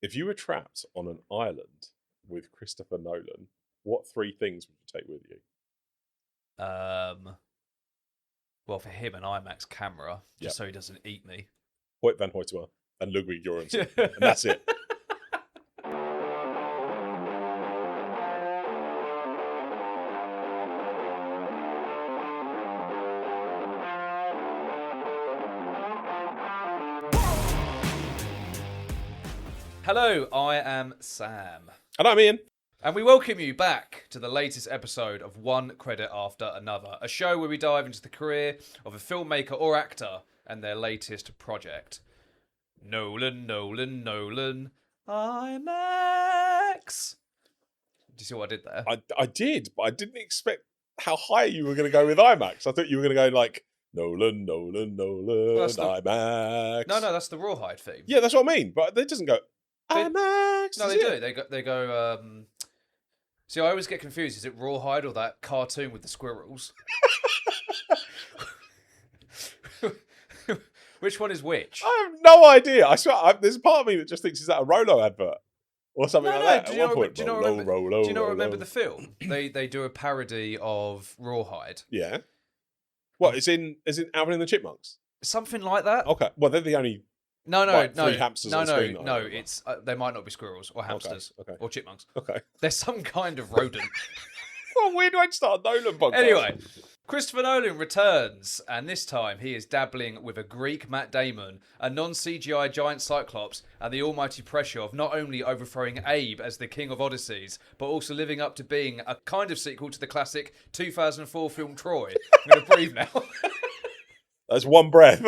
If you were trapped on an island with Christopher Nolan, what three things would you take with you? Well, for him, an IMAX camera, just Yep. so he doesn't eat me. Hoyt van Hoytema and Ludwig Göransson. And that's it. Hello, I am Sam. And I'm Ian. And we welcome you back to the latest episode of One Credit After Another, a show where we dive into the career of a filmmaker or actor and their latest project. Nolan, IMAX. Do you see what I did there? I did, but I didn't expect how high you were going to go with IMAX. I thought you were going to go like Nolan, IMAX. No, that's the Rawhide theme. Yeah, that's what I mean. But it doesn't go IMAX. No, they do. They go. See, I always get confused. Is it Rawhide or that cartoon with the squirrels? Which one is which? I have no idea. I swear, there's a part of me that just thinks, is that a Rolo advert or something like that? Do you not remember the film? They do a parody of Rawhide. Yeah. What is in Alvin and the Chipmunks? Something like that. Okay. Well, they're the only. No. Three hamsters on screen. No. It's they might not be squirrels or hamsters or chipmunks. Okay. They're some kind of rodent. What a weird way to start a Nolan podcast. Anyway, Christopher Nolan returns, and this time he is dabbling with a Greek Matt Damon, a non-CGI giant Cyclops, and the almighty pressure of not only overthrowing Abe as the king of Odysseys, but also living up to being a kind of sequel to the classic 2004 film Troy. I'm going to breathe now. That's one breath.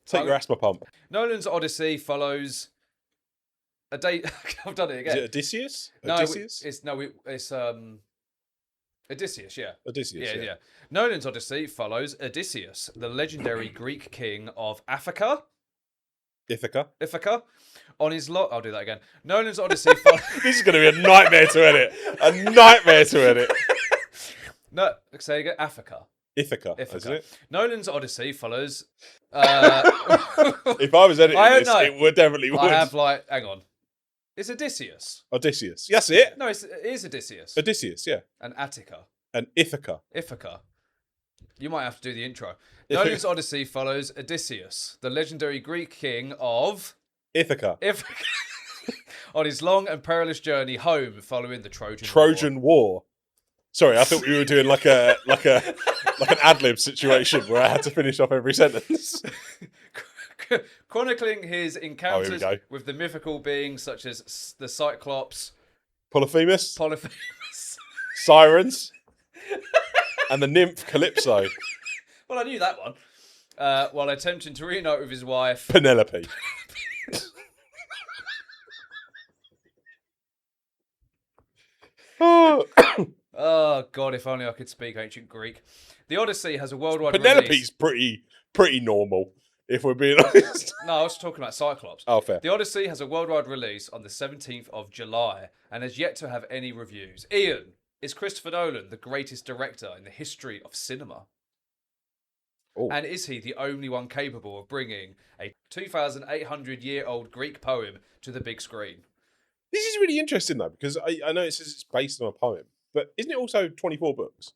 Take your asthma pump. Nolan's Odyssey follows a date. I've done it again. Is it Odysseus? No, Odysseus? it's Odysseus. Yeah. Odysseus. Yeah. Nolan's Odyssey follows Odysseus, the legendary Greek king of Africa. Ithaca. On his I'll do that again. Nolan's Odyssey follows. This is going to be a nightmare to edit. No, say again. Africa. Ithaca, isn't it? Nolan's Odyssey follows. If I was editing this, it would definitely would. I have hang on. It's Odysseus. Odysseus. Yes, it. No, it is Odysseus. Odysseus, yeah. And Attica. And Ithaca. You might have to do the intro. Nolan's Odyssey follows Odysseus, the legendary Greek king of Ithaca. On his long and perilous journey home following the Trojan War. Sorry, I thought we were doing like an ad-lib situation where I had to finish off every sentence. Chronicling his encounters with the mythical beings such as the Cyclops, Polyphemus, Sirens, and the nymph Calypso. Well, I knew that one. While attempting to reunite with his wife, Penelope. Oh, God, if only I could speak ancient Greek. The Odyssey has a worldwide Penelope's release. pretty normal, if we're being honest. No, I was talking about Cyclops. Oh, fair. The Odyssey has a worldwide release on the 17th of July and has yet to have any reviews. Ian, is Christopher Nolan the greatest director in the history of cinema? Ooh. And is he the only one capable of bringing a 2,800-year-old Greek poem to the big screen? This is really interesting, though, because I know it says it's based on a poem, but isn't it also 24 books?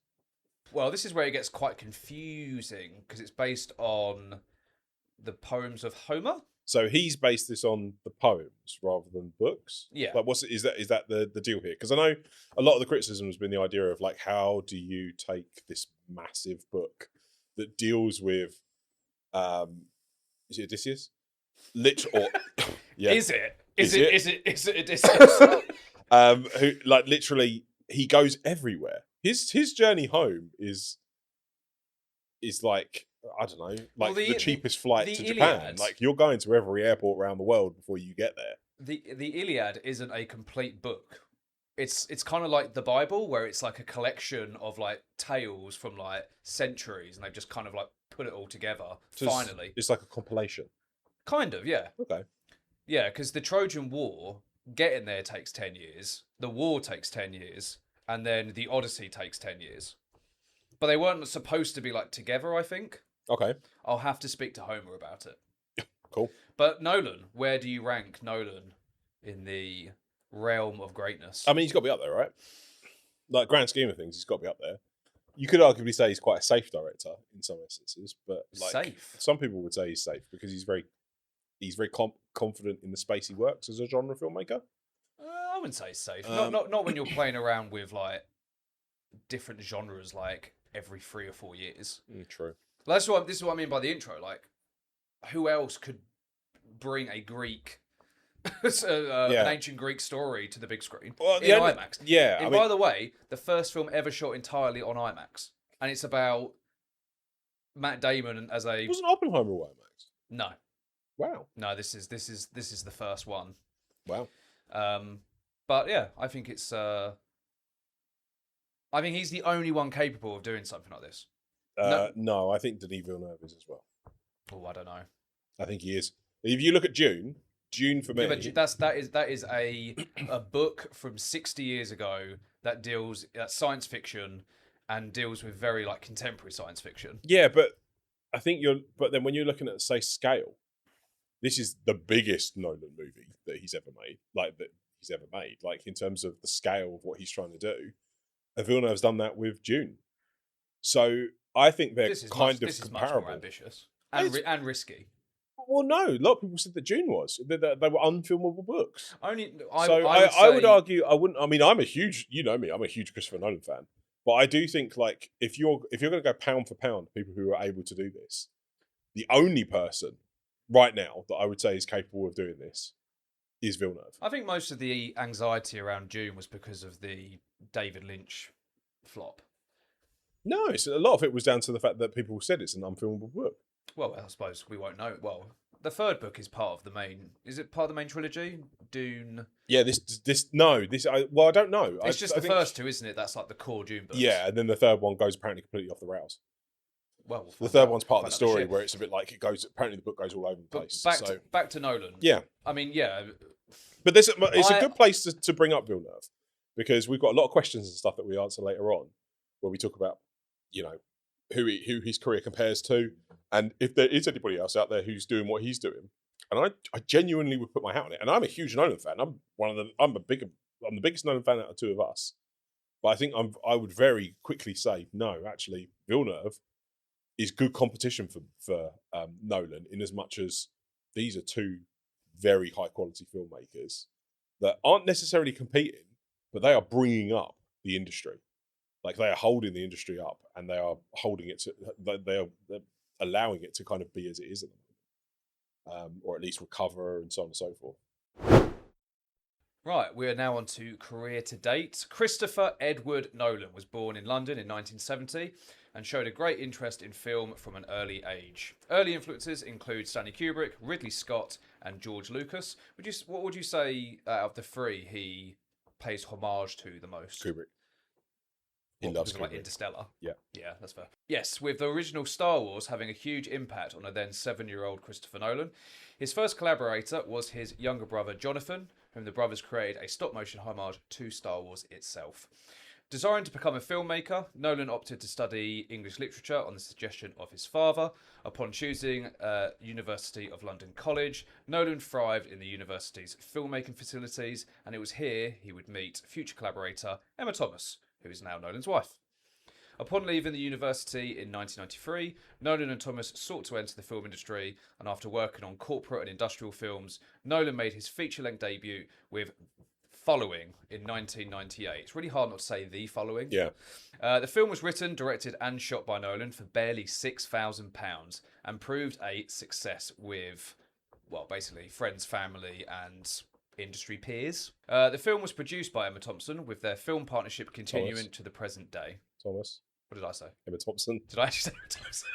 Well, this is where it gets quite confusing, because it's based on the poems of Homer. So he's based this on the poems rather than books? Yeah. Like, is that the deal here? Because I know a lot of the criticism has been the idea of, like, how do you take this massive book that deals with, is it Odysseus? Yeah. Is it Odysseus? Who, like, literally, he goes everywhere. His journey home is like, I don't know, like the cheapest flight to Japan. Iliad, like, you're going to every airport around the world before you get there. The Iliad isn't a complete book. It's kind of like the Bible, where it's like a collection of like tales from like centuries, and they've just kind of like put it all together. So finally, it's like a compilation. Kind of, yeah. Okay. Yeah, because the Trojan War, getting there takes 10 years. The war takes 10 years. And then the Odyssey takes 10 years. But they weren't supposed to be like together, I think. Okay. I'll have to speak to Homer about it. Cool. But Nolan, where do you rank Nolan in the realm of greatness? I mean, he's got to be up there, right? Like, grand scheme of things, he's got to be up there. You could arguably say he's quite a safe director in some instances, but like Safe? some people would say he's safe because he's very confident in the space he works as a genre filmmaker. I wouldn't say safe. Not when you're playing around with like different genres like every 3 or 4 years. True. This is what I mean by the intro. Like, who else could bring a Greek, an ancient Greek story to the big screen in IMAX? Yeah. By the way, the first film ever shot entirely on IMAX, and it's about Matt Damon as a. Wasn't Oppenheimer on IMAX? No. Wow. No, this is the first one. Wow. But yeah, I think it's. I think he's the only one capable of doing something like this. No, I think Denis Villeneuve is as well. Oh, I don't know. I think he is. If you look at Dune for me, that is a book from 60 years ago that deals science fiction and deals with very like contemporary science fiction. Yeah, but I think But then when you're looking at say scale, this is the biggest Nolan movie that he's ever made. Like in terms of the scale of what he's trying to do. And Villeneuve's done that with Dune. So I think they're This is comparable. much more ambitious and risky. Well, no, a lot of people said that Dune was. They were unfilmable books. I would argue I wouldn't. I mean, I'm a huge Christopher Nolan fan, but I do think like if you're going to go pound for pound, people who are able to do this, the only person right now that I would say is capable of doing this is Villeneuve. I think most of the anxiety around Dune was because of the David Lynch flop. No, a lot of it was down to the fact that people said it's an unfilmable book. Well, I suppose we won't know. Well, the third book is part of the main. Is it part of the main trilogy? Dune. Yeah, I don't know. It's just the first two, isn't it? That's like the core Dune books. Yeah, and then the third one goes apparently completely off the rails. Well, the third one's part of the story where it's a bit like it goes. Apparently, the book goes all over the place. Back to Nolan. Yeah, I mean, yeah, but it's a good place to bring up Villeneuve because we've got a lot of questions and stuff that we answer later on, where we talk about, who his career compares to, and if there is anybody else out there who's doing what he's doing. And I genuinely would put my hat on it. And I'm a huge Nolan fan. I'm the biggest Nolan fan out of two of us. But I think I would very quickly say no. Actually, Villeneuve is good competition for Nolan in as much as these are two very high quality filmmakers that aren't necessarily competing, but they are bringing up the industry. Like they are holding the industry up, and they are holding it to. They're allowing it to kind of be as it is at the moment, or at least recover and so on and so forth. Right, we are now on to career to date. Christopher Edward Nolan was born in London in 1970 and showed a great interest in film from an early age. Early influences include Stanley Kubrick, Ridley Scott, and George Lucas. What would you say out of the three he pays homage to the most? Kubrick. He loves like Kubrick. Interstellar. Yeah, that's fair. Yes, with the original Star Wars having a huge impact on a then 7-year-old Christopher Nolan. His first collaborator was his younger brother Jonathan, whom the brothers created a stop-motion homage to Star Wars itself. Desiring to become a filmmaker, Nolan opted to study English literature on the suggestion of his father. Upon choosing University of London College, Nolan thrived in the university's filmmaking facilities, and it was here he would meet future collaborator Emma Thomas, who is now Nolan's wife. Upon leaving the university in 1993, Nolan and Thomas sought to enter the film industry, and after working on corporate and industrial films, Nolan made his feature-length debut with Following in 1998. It's really hard not to say The Following. Yeah. The film was written, directed and shot by Nolan for barely £6,000 and proved a success with, well, basically friends, family and industry peers. The film was produced by Emma Thompson with their film partnership continuing to the present day. Thomas. What did I say? Emma Thompson. Did I actually say Emma Thompson?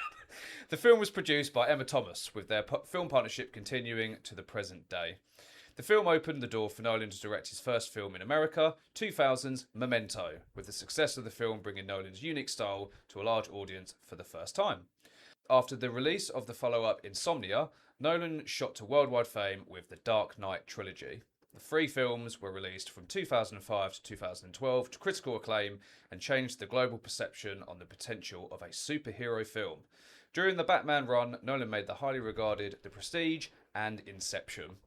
The film was produced by Emma Thomas with their film partnership continuing to the present day. The film opened the door for Nolan to direct his first film in America, 2000's Memento, with the success of the film bringing Nolan's unique style to a large audience for the first time. After the release of the follow-up Insomnia, Nolan shot to worldwide fame with the Dark Knight trilogy. The 3 films were released from 2005 to 2012 to critical acclaim and changed the global perception on the potential of a superhero film. During the Batman run, Nolan made the highly regarded The Prestige and Inception.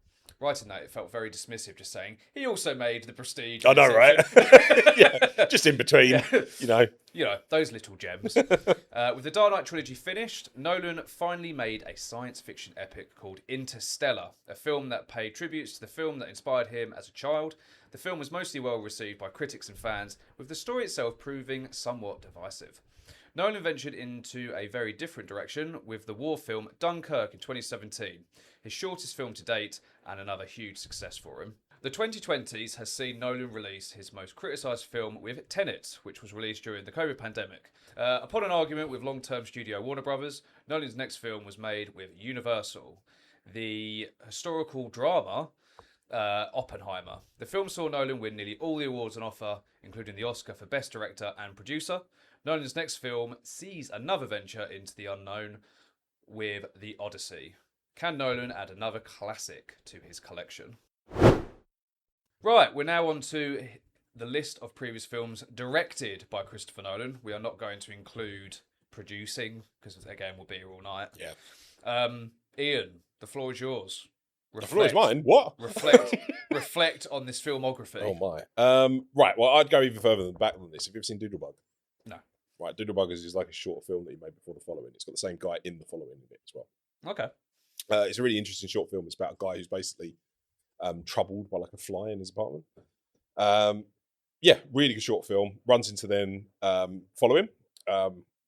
Writing that, it felt very dismissive, just saying, he also made The Prestige. I know, right? Inception. Yeah, just in between, you know. You know, those little gems. With the Dark Knight trilogy finished, Nolan finally made a science fiction epic called Interstellar, a film that paid tributes to the film that inspired him as a child. The film was mostly well received by critics and fans, with the story itself proving somewhat divisive. Nolan ventured into a very different direction with the war film Dunkirk in 2017, his shortest film to date and another huge success for him. The 2020s has seen Nolan release his most criticised film with Tenet, which was released during the COVID pandemic. Upon an argument with long-term studio Warner Brothers, Nolan's next film was made with Universal, the historical drama Oppenheimer. The film saw Nolan win nearly all the awards on offer, including the Oscar for Best Director and Producer. Nolan's next film sees another venture into the unknown with The Odyssey. Can Nolan add another classic to his collection? Right, we're now on to the list of previous films directed by Christopher Nolan. We are not going to include producing, because again, we'll be here all night. Yeah. Ian, the floor is yours. The floor is mine? What? Reflect on this filmography. Oh, my. Right, well, I'd go even further back than this. Have you ever seen Doodlebug? No. Right, Doodlebug is like a short film that he made before The Following. It's got the same guy in The Following in it as well. Okay. It's a really interesting short film. It's about a guy who's basically troubled by like a fly in his apartment. Yeah, really good short film. Runs into then Following,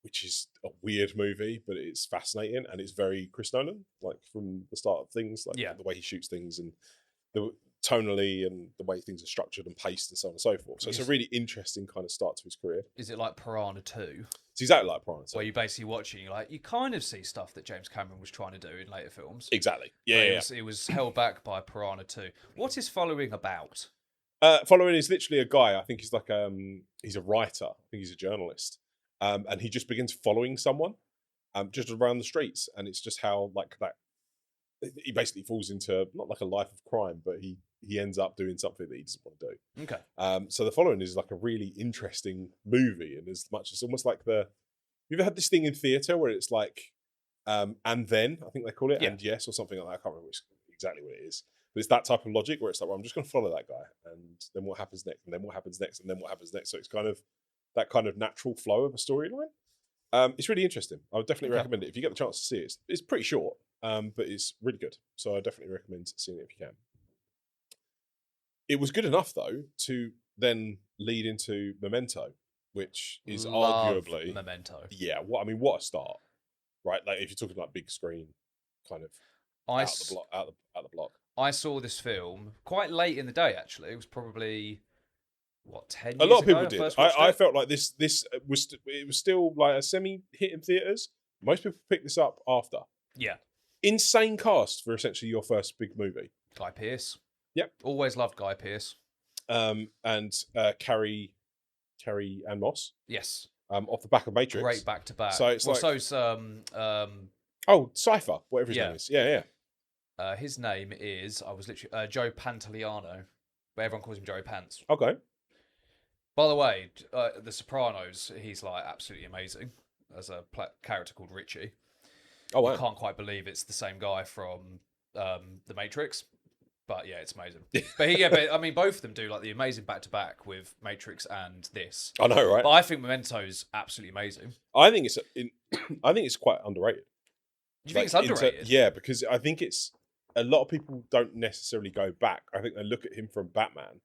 which is a weird movie, but it's fascinating and it's very Chris Nolan, like from the start of things, like the way he shoots things and the tonally and the way things are structured and paced and so on and so forth. So it's a really interesting kind of start to his career. Is it like Piranha 2? It's exactly like Piranha 2. Where you basically watch it, you're like, you kind of see stuff that James Cameron was trying to do in later films. Exactly. Yeah. It was held back by Piranha 2. What is Following about? Following is literally a guy, I think he's like, he's a writer. I think he's a journalist. And he just begins following someone just around the streets. And it's just how like that, he basically falls into not like a life of crime, but he ends up doing something that he doesn't want to do. Okay. So The Following is like a really interesting movie, and as much it's almost like you've ever had this thing in theatre where it's like and then I think they call it and yes or something like that. I can't remember exactly what it is, but it's that type of logic where it's like, well, I'm just going to follow that guy, and then what happens next, and then what happens next, and then what happens next. So it's kind of that kind of natural flow of a storyline. It's really interesting. I would definitely recommend it if you get the chance to see it. It's pretty short, but it's really good. So I definitely recommend seeing it if you can. It was good enough, though, to then lead into Memento, which is arguably Memento. Yeah, what a start, right? Like if you're talking like big screen, kind of out the block. I saw this film quite late in the day. Actually, it was probably 10 years ago. A lot of people did. I felt like this was still like a semi-hit in theaters. Most people picked this up after. Yeah, insane cast for essentially your first big movie. Guy Pearce. Yep. Always loved Guy Pearce. And Carrie Ann Moss. Yes. Off the back of Matrix. Great back to back. So it's Cypher, whatever his name is. Yeah. His name is Joe Pantoliano, but everyone calls him Joey Pants. Okay. By the way, The Sopranos, he's like absolutely amazing as a character called Richie. Oh wow. I can't quite believe it's the same guy from The Matrix. But yeah, it's amazing. But I mean, both of them do like the amazing back to back with Matrix and this. I know, right? But I think Memento's absolutely amazing. I think it's quite underrated. Do you think it's underrated? Yeah, because I think it's a lot of people don't necessarily go back. I think they look at him from Batman,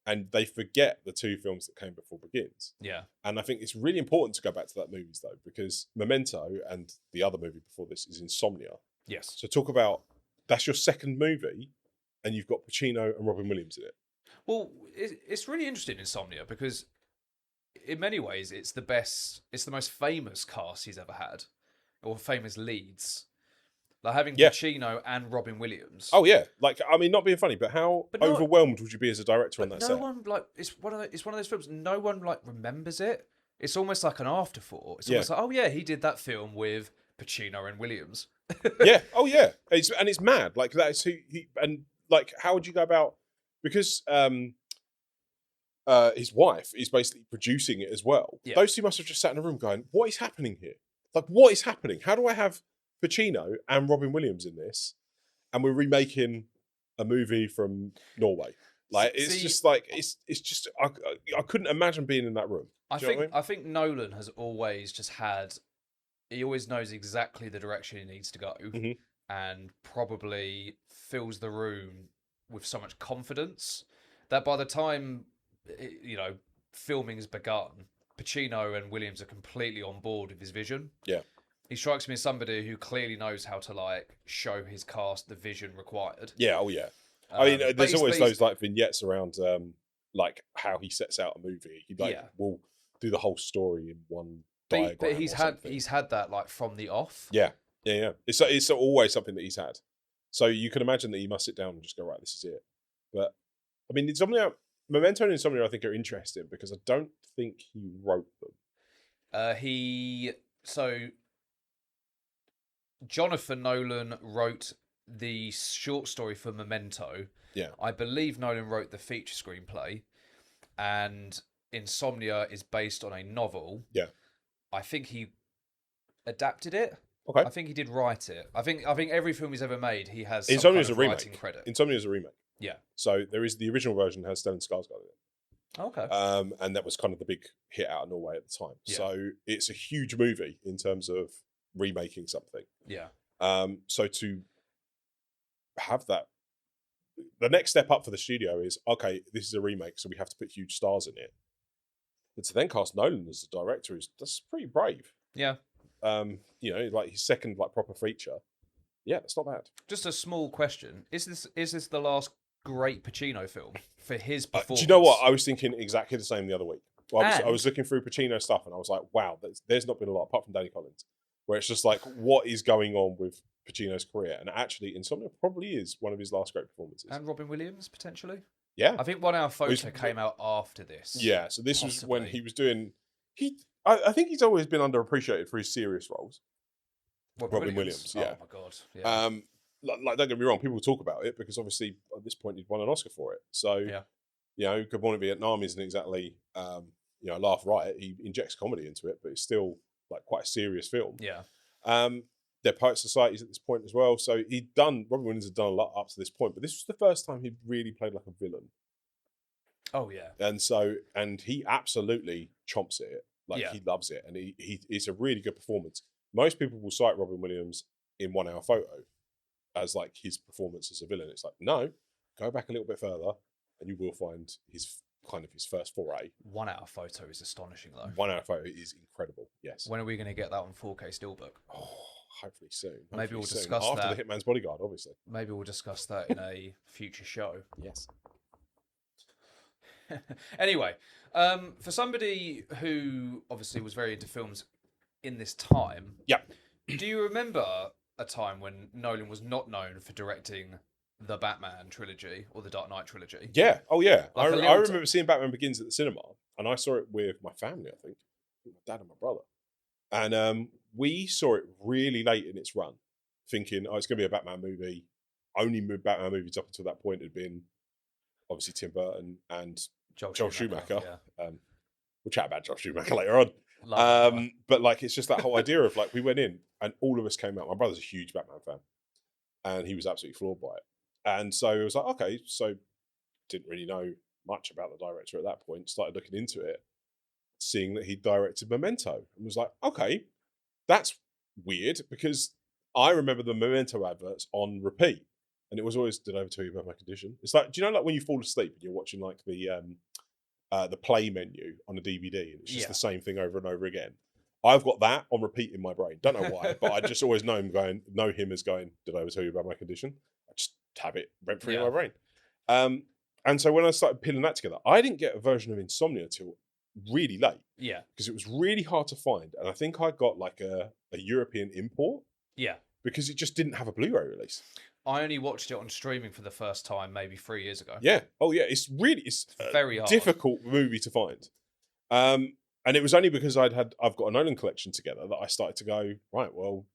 and they forget the two films that came before Begins. Yeah, and I think it's really important to go back to that movies though, because Memento and the other movie before this is Insomnia. Yes. So talk about that's your second movie. And you've got Pacino and Robin Williams in it. Well, it's really interesting, Insomnia, because in many ways it's the most famous cast he's ever had, or famous leads. Like having Pacino and Robin Williams. Oh yeah, like I mean, not being funny, but how overwhelmed would you be as a director on that set? No one it's one of those films. No one remembers it. It's almost like an afterthought. It's almost like, oh yeah, he did that film with Pacino and Williams. Yeah. Oh yeah. It's mad. Like that is who he and. Like, how would you go about? Because his wife is basically producing it as well. Yeah. Those two must have just sat in a room going, "What is happening here? Like, what is happening? How do I have Pacino and Robin Williams in this? and we're remaking a movie from Norway. Like it's just like it's just I couldn't imagine being in that room. I think Nolan has always just had. He always knows exactly the direction he needs to go, and probably fills the room with so much confidence that by the time filming has begun, Pacino and Williams are completely on board with his vision. Yeah. He strikes me as somebody who clearly knows how to like show his cast the vision required. Yeah, oh yeah. I mean, there's always those like vignettes around like how he sets out a movie. He will do the whole story in one diagram. But he's had that like from the off. Yeah. It's always something that he's had. So you can imagine that he must sit down and just go, right, this is it. But I mean, Memento and Insomnia I think are interesting because I don't think he wrote them. Jonathan Nolan wrote the short story for Memento. Yeah. I believe Nolan wrote the feature screenplay, and Insomnia is based on a novel. Yeah. I think he adapted it. Okay. I think he did write it. I think every film he's ever made, he has some Insomnia kind of writing credit. Insomnia is a remake. Yeah. So there is the original version has Stellan Skarsgård in it. Okay. And that was kind of the big hit out of Norway at the time. Yeah. So it's a huge movie in terms of remaking something. Yeah. So to have that, the next step up for the studio is, okay, this is a remake, so we have to put huge stars in it. But to then cast Nolan as the director that's pretty brave. Yeah. Like his second like proper feature. Yeah, that's not bad. Just a small question: Is this the last great Pacino film for his performance? Do you know what? I was thinking exactly the same the other week. Well, I was looking through Pacino stuff and I was like, wow, there's not been a lot apart from Danny Collins, where it's just like, what is going on with Pacino's career? And actually, Insomnia probably is one of his last great performances. And Robin Williams potentially. Yeah, I think 1 Hour Photo came out after this. Yeah, so this was when he was doing. I think he's always been underappreciated for his serious roles. Robin Williams. Yeah. Oh my god. Yeah. Like don't get me wrong, people talk about it because obviously at this point he'd won an Oscar for it. So Good Morning Vietnam isn't exactly laugh riot. He injects comedy into it, but it's still like quite a serious film. Yeah. They're Poet Societies at this point as well. So Robin Williams had done a lot up to this point, but this was the first time he really played like a villain. Oh yeah. And he absolutely chomps at it. Like he loves it, and it's a really good performance. Most people will cite Robin Williams in 1 Hour Photo as like his performance as a villain. It's like, no, go back a little bit further and you will find his first foray. 1 Hour Photo is astonishing though. 1 Hour Photo is incredible. Yes. When are we going to get that on 4K Steelbook? Oh, hopefully soon. Maybe we'll discuss that after The Hitman's Bodyguard, obviously. Maybe we'll discuss that in a future show. Yes. Anyway, for somebody who obviously was very into films in this time, do you remember a time when Nolan was not known for directing the Batman trilogy or the Dark Knight trilogy? Yeah. Oh, yeah. Like I remember seeing Batman Begins at the cinema, and I saw it with my family, I think. My dad and my brother. And we saw it really late in its run, thinking, it's going to be a Batman movie. Only Batman movies up until that point had been, obviously, Tim Burton and Joel Schumacher. Yeah. We'll chat about Joel Schumacher later on. But like, it's just that whole idea of like, we went in and all of us came out. My brother's a huge Batman fan, and he was absolutely floored by it. And so it was like, okay, so didn't really know much about the director at that point. Started looking into it, seeing that he directed Memento, and was like, okay, that's weird because I remember the Memento adverts on repeat, and it was always, did I ever tell you about my condition? It's like, do you know, like when you fall asleep and you're watching like the play menu on a DVD, and it's just the same thing over and over again. I've got that on repeat in my brain. Don't know why, but I just always know him as going, did I ever tell you about my condition? I just have it rent free in my brain. And so when I started pulling that together, I didn't get a version of Insomnia till really late. Yeah. Because it was really hard to find. And I think I got like a European import. Yeah. Because it just didn't have a Blu-ray release. I only watched it on streaming for the first time maybe 3 years ago. Yeah. Oh yeah. It's very hard. Difficult movie to find. And it was only because I've got a Nolan collection together that I started to go, right, well,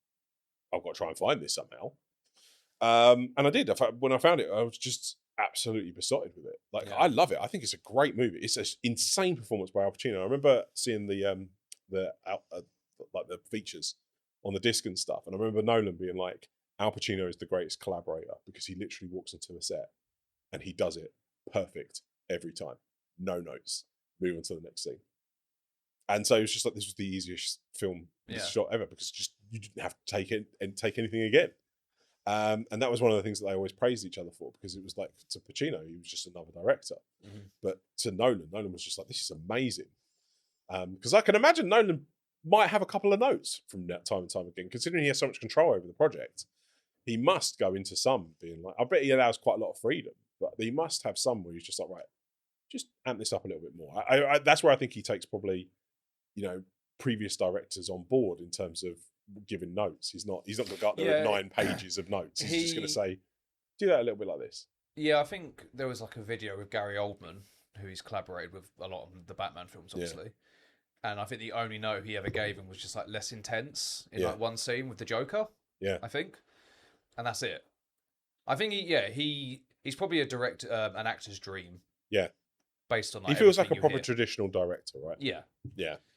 I've got to try and find this somehow. And I did. When I found it, I was just absolutely besotted with it. Like, I love it. I think it's a great movie. It's an insane performance by Al Pacino. I remember seeing the features on the disc and stuff, and I remember Nolan being like, Al Pacino is the greatest collaborator because he literally walks into a set and he does it perfect every time. No notes. Move on to the next scene. And so it was just like, this was the easiest film shot ever because just you didn't have to take it and take anything again. And that was one of the things that they always praised each other for, because it was like, to Pacino, he was just another director. But to Nolan was just like, this is amazing. Because I can imagine Nolan might have a couple of notes from that time and time again, considering he has so much control over the project. He must go into some being like, I bet he allows quite a lot of freedom, but he must have some where he's just like, right, just amp this up a little bit more. I that's where I think he takes probably, previous directors on board in terms of giving notes. He's not going to go up there with 9 pages of notes. He's just going to say, do that a little bit like this. Yeah, I think there was like a video with Gary Oldman, who he's collaborated with a lot of the Batman films, obviously. And I think the only note he ever gave him was just like less intense in like one scene with the Joker. Yeah, I think, and that's it. I think he's probably a director, an actor's dream. Yeah, based on like, he feels like a proper traditional director, right? Yeah,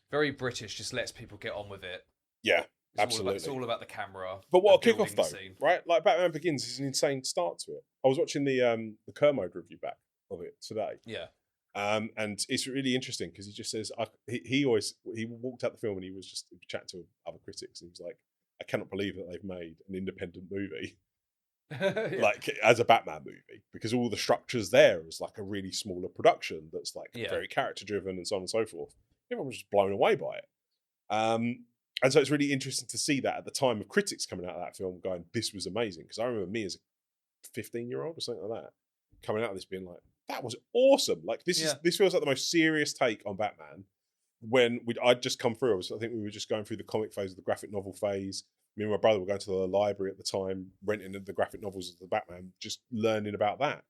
very British. Just lets people get on with it. Yeah, absolutely. It's all about the camera. But what a kick-off though, right? Like Batman Begins is an insane start to it. I was watching the Kermode review back of it today. Yeah. And it's really interesting because he just says he walked out the film and he was just chatting to other critics and he was like, I cannot believe that they've made an independent movie like as a Batman movie, because all the structures there is like a really smaller production that's like very character driven and so on and so forth. Everyone was just blown away by it. And so it's really interesting to see that at the time of critics coming out of that film going, this was amazing. Because I remember me as a 15-year-old or something like that coming out of this being like, that was awesome. Like this feels like the most serious take on Batman. When I'd just come through, I think we were just going through the comic phase of the graphic novel phase. Me and my brother were going to the library at the time, renting the graphic novels of the Batman, just learning about that,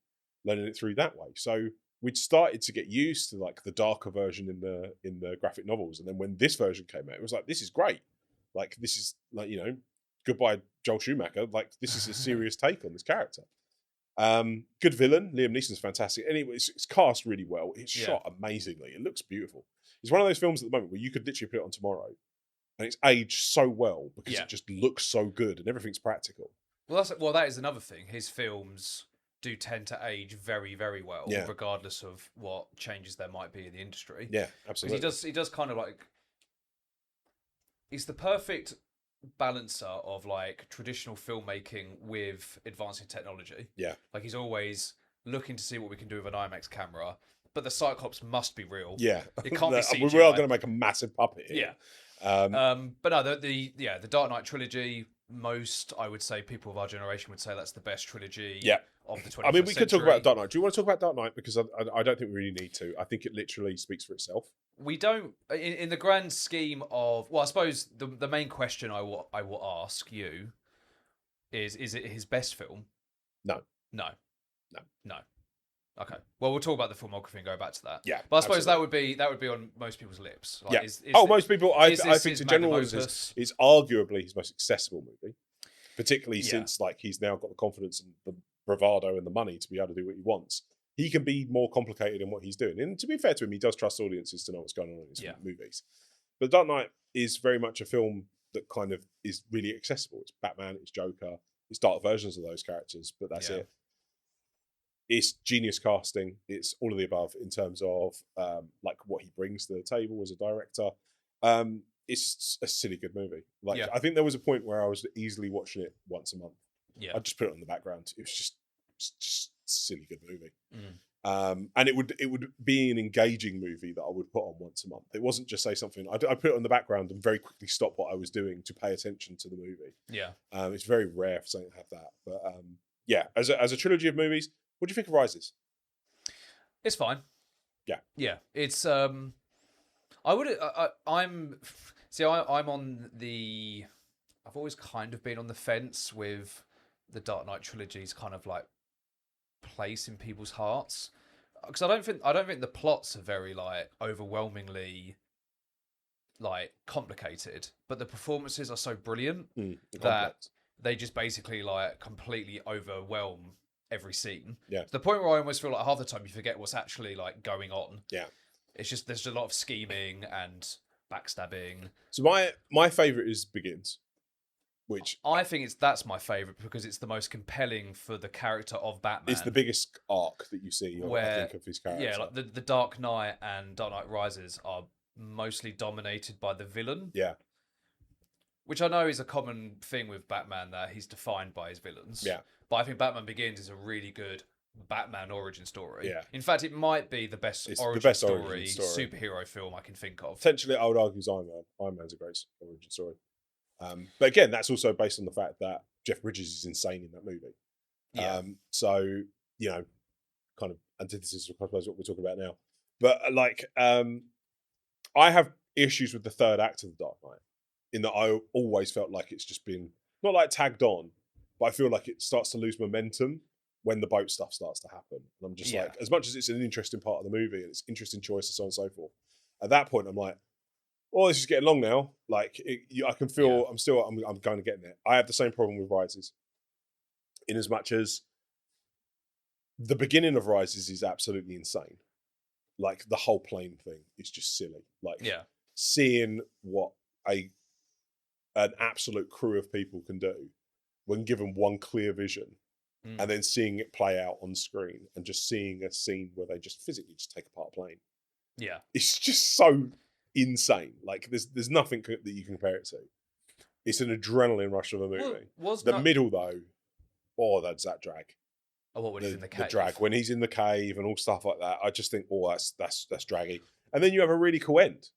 learning it through that way. So we'd started to get used to like the darker version in the graphic novels, and then when this version came out, it was like, this is great. Like this is like, goodbye Joel Schumacher. Like this is a serious take on this character. Good villain. Liam Neeson's fantastic. Anyway, it's cast really well. It's shot amazingly. It looks beautiful. It's one of those films at the moment where you could literally put it on tomorrow and it's aged so well because it just looks so good and everything's practical. Well, that is another thing. His films do tend to age very, very well, regardless of what changes there might be in the industry. Yeah, absolutely. He does kind of like, he's the perfect balancer of like traditional filmmaking with advancing technology. Yeah. Like he's always looking to see what we can do with an IMAX camera, but the Cyclops must be real. Yeah. It can't be CGI. We are going to make a massive puppet here. Yeah. But no, the Dark Knight trilogy, I would say people of our generation would say that's the best trilogy of the 20th century. I mean, we could talk about Dark Knight. Do you want to talk about Dark Knight? Because I don't think we really need to. I think it literally speaks for itself. We don't, in the grand scheme of, well, I suppose the main question I will ask you is it his best film? No. Okay. Well, we'll talk about the filmography and go back to that. Yeah. But I suppose that would be on most people's lips. Like, most people. I think in general it's arguably his most accessible movie, particularly since like he's now got the confidence and the bravado and the money to be able to do what he wants. He can be more complicated in what he's doing. And to be fair to him, he does trust audiences to know what's going on in his movies. But Dark Knight is very much a film that kind of is really accessible. It's Batman, it's Joker, it's dark versions of those characters, but that's it. It's genius casting. It's all of the above in terms of like what he brings to the table as a director. It's a silly good movie. Like I think there was a point where I was easily watching it once a month. Yeah. I'd just put it on the background. It was just silly good movie. And it would be an engaging movie that I would put on once a month. It wasn't just say something. I put it on the background and very quickly stop what I was doing to pay attention to the movie. Yeah. It's very rare for something to have that. But as a trilogy of movies, what do you think of Rises? It's fine. Yeah. Yeah. It's I'm on the, I've always kind of been on the fence with the Dark Knight trilogy's kind of like place in people's hearts, because I don't think the plots are very like overwhelmingly like complicated, but the performances are so brilliant that they just basically like completely overwhelm every scene. Yeah, to the point where I almost feel like half the time you forget what's actually like going on. Yeah, it's just there's a lot of scheming and backstabbing. So my favorite is Begins. which I think that's my favourite because it's the most compelling for the character of Batman. it's the biggest arc that you see, I think, of his character. Yeah, like the Dark Knight and Dark Knight Rises are mostly dominated by the villain. Yeah. Which I know is a common thing with Batman, that he's defined by his villains. Yeah. But I think Batman Begins is a really good Batman origin story. Yeah. In fact, it might be the best origin story superhero film I can think of. Potentially, I would argue is Iron Man. Iron Man's a great origin story. But again, that's also based on the fact that Jeff Bridges is insane in that movie. Yeah. So, kind of antithesis of, I suppose, what we're talking about now. But I have issues with the third act of The Dark Knight, in that I always felt like it's just been, not like tagged on, but I feel like it starts to lose momentum when the boat stuff starts to happen. And I'm just like, as much as it's an interesting part of the movie and it's interesting choice and so on and so forth, at that point I'm like, oh, this is getting long now. Like, I can feel I'm kind of getting there. I have the same problem with Rises, in as much as the beginning of Rises is absolutely insane. Like, the whole plane thing is just silly. Like, seeing what an absolute crew of people can do when given one clear vision, and then seeing it play out on screen, and just seeing a scene where they just physically just take apart a plane. Yeah. It's just so insane. Like, there's nothing that you can compare it to. It's an adrenaline rush of a movie. Middle, though, that's that drag. Oh, what, when he's in the cave? The drag, when he's in the cave and all stuff like that, I just think, that's draggy. And then you have a really cool end,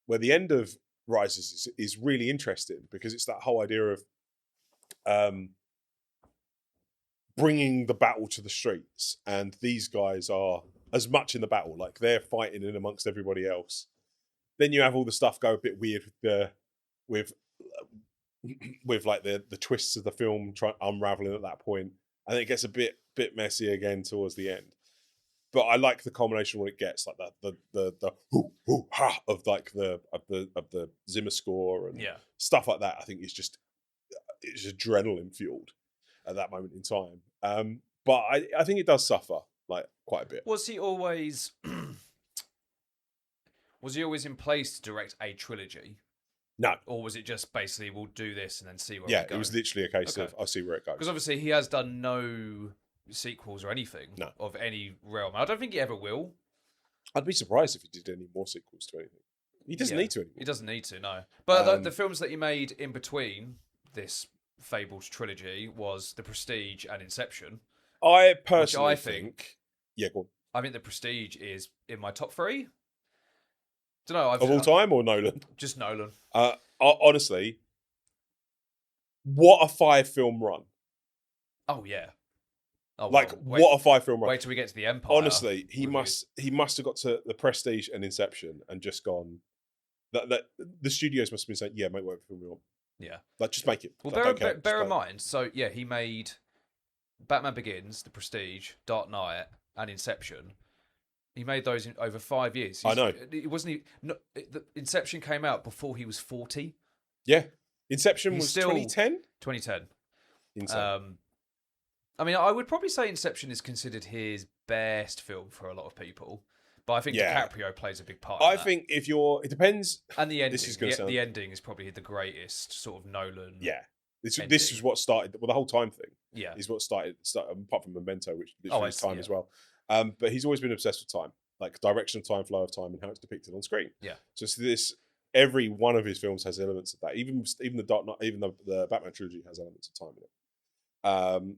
where the end of Rises is really interesting, because it's that whole idea of bringing the battle to the streets, and these guys are as much in the battle, like they're fighting in amongst everybody else. Then you have all the stuff go a bit weird with like the twists of the film unraveling at that point, and it gets a bit messy again towards the end. But I like the combination when it gets like the hoo, hoo, ha of like the Zimmer score and stuff like that. I think it's adrenaline fueled at that moment in time. But I think it does suffer like quite a bit. Was he always in place to direct a trilogy? No. Or was it just basically, we'll do this and then see where we go? It was literally a case of, I'll see where it goes. Because obviously he has done no sequels or anything of any realm. I don't think he ever will. I'd be surprised if he did any more sequels to anything. He doesn't need to anymore. He doesn't need to, no. But the films that he made in between this fabled trilogy was The Prestige and Inception. I personally think... Yeah, go on. I think The Prestige is in my top 3. Don't know. Of all time, or Nolan? Just Nolan. Honestly, what a 5-film run. Oh, yeah. Oh, like, what a 5-film run. Wait till we get to the Empire. Honestly, he must have got to The Prestige and Inception and just gone... That the studios must have been saying, yeah, make whatever film we want. Yeah. Like, just make it. Well, bear in mind, so, yeah, he made Batman Begins, The Prestige, Dark Knight, and Inception. He made those in over 5 years. I know. It wasn't. Inception came out before he was 40. Yeah, Inception was 2010. 2010. Insane. I mean, I would probably say Inception is considered his best film for a lot of people, but I think DiCaprio plays a big part. I think it depends. And the ending. The ending is probably the greatest sort of Nolan. Yeah. This is what started. Well, the whole time thing. Yeah. Is what started apart from Memento, which literally is time as well. But he's always been obsessed with time, like direction of time, flow of time, and how it's depicted on screen. Yeah. So every one of his films has elements of that. Even the Dark Knight, even the Batman trilogy has elements of time in it.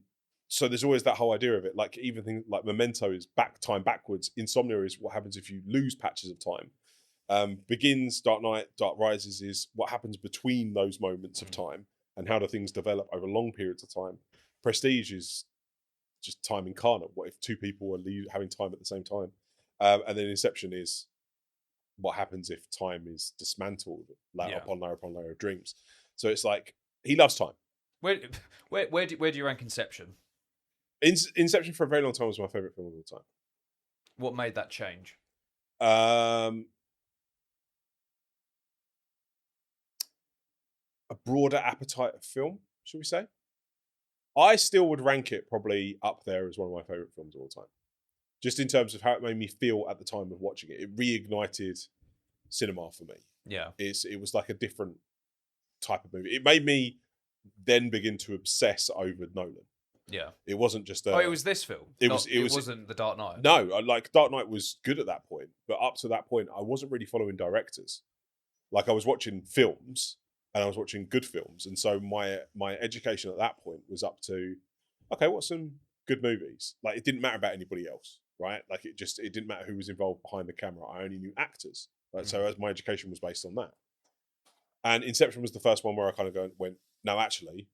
So there's always that whole idea of it. Like, even things like Memento is time backwards. Insomnia is what happens if you lose patches of time. Begins, Dark Knight, Dark Rises is what happens between those moments of time and how do things develop over long periods of time. Prestige is just time incarnate. What if two people are having time at the same time? And then Inception is what happens if time is dismantled, upon layer of dreams. So it's like, he loves time. Where do you rank Inception? Inception for a very long time was my favourite film of all time. What made that change? A broader appetite of film, should we say? I still would rank it probably up there as one of my favourite films of all time. Just in terms of how it made me feel at the time of watching it. It reignited cinema for me. Yeah. It was like a different type of movie. It made me then begin to obsess over Nolan. Yeah. It wasn't just it was this film. It wasn't The Dark Knight. No, like Dark Knight was good at that point, but up to that point, I wasn't really following directors. Like I was watching films, and I was watching good films, and so my education at that point was up to, okay, what's some good movies? Like it didn't matter about anybody else, right? Like it didn't matter who was involved behind the camera. I only knew actors. So as my education was based on that. And Inception was the first one where I kind of went, no, actually,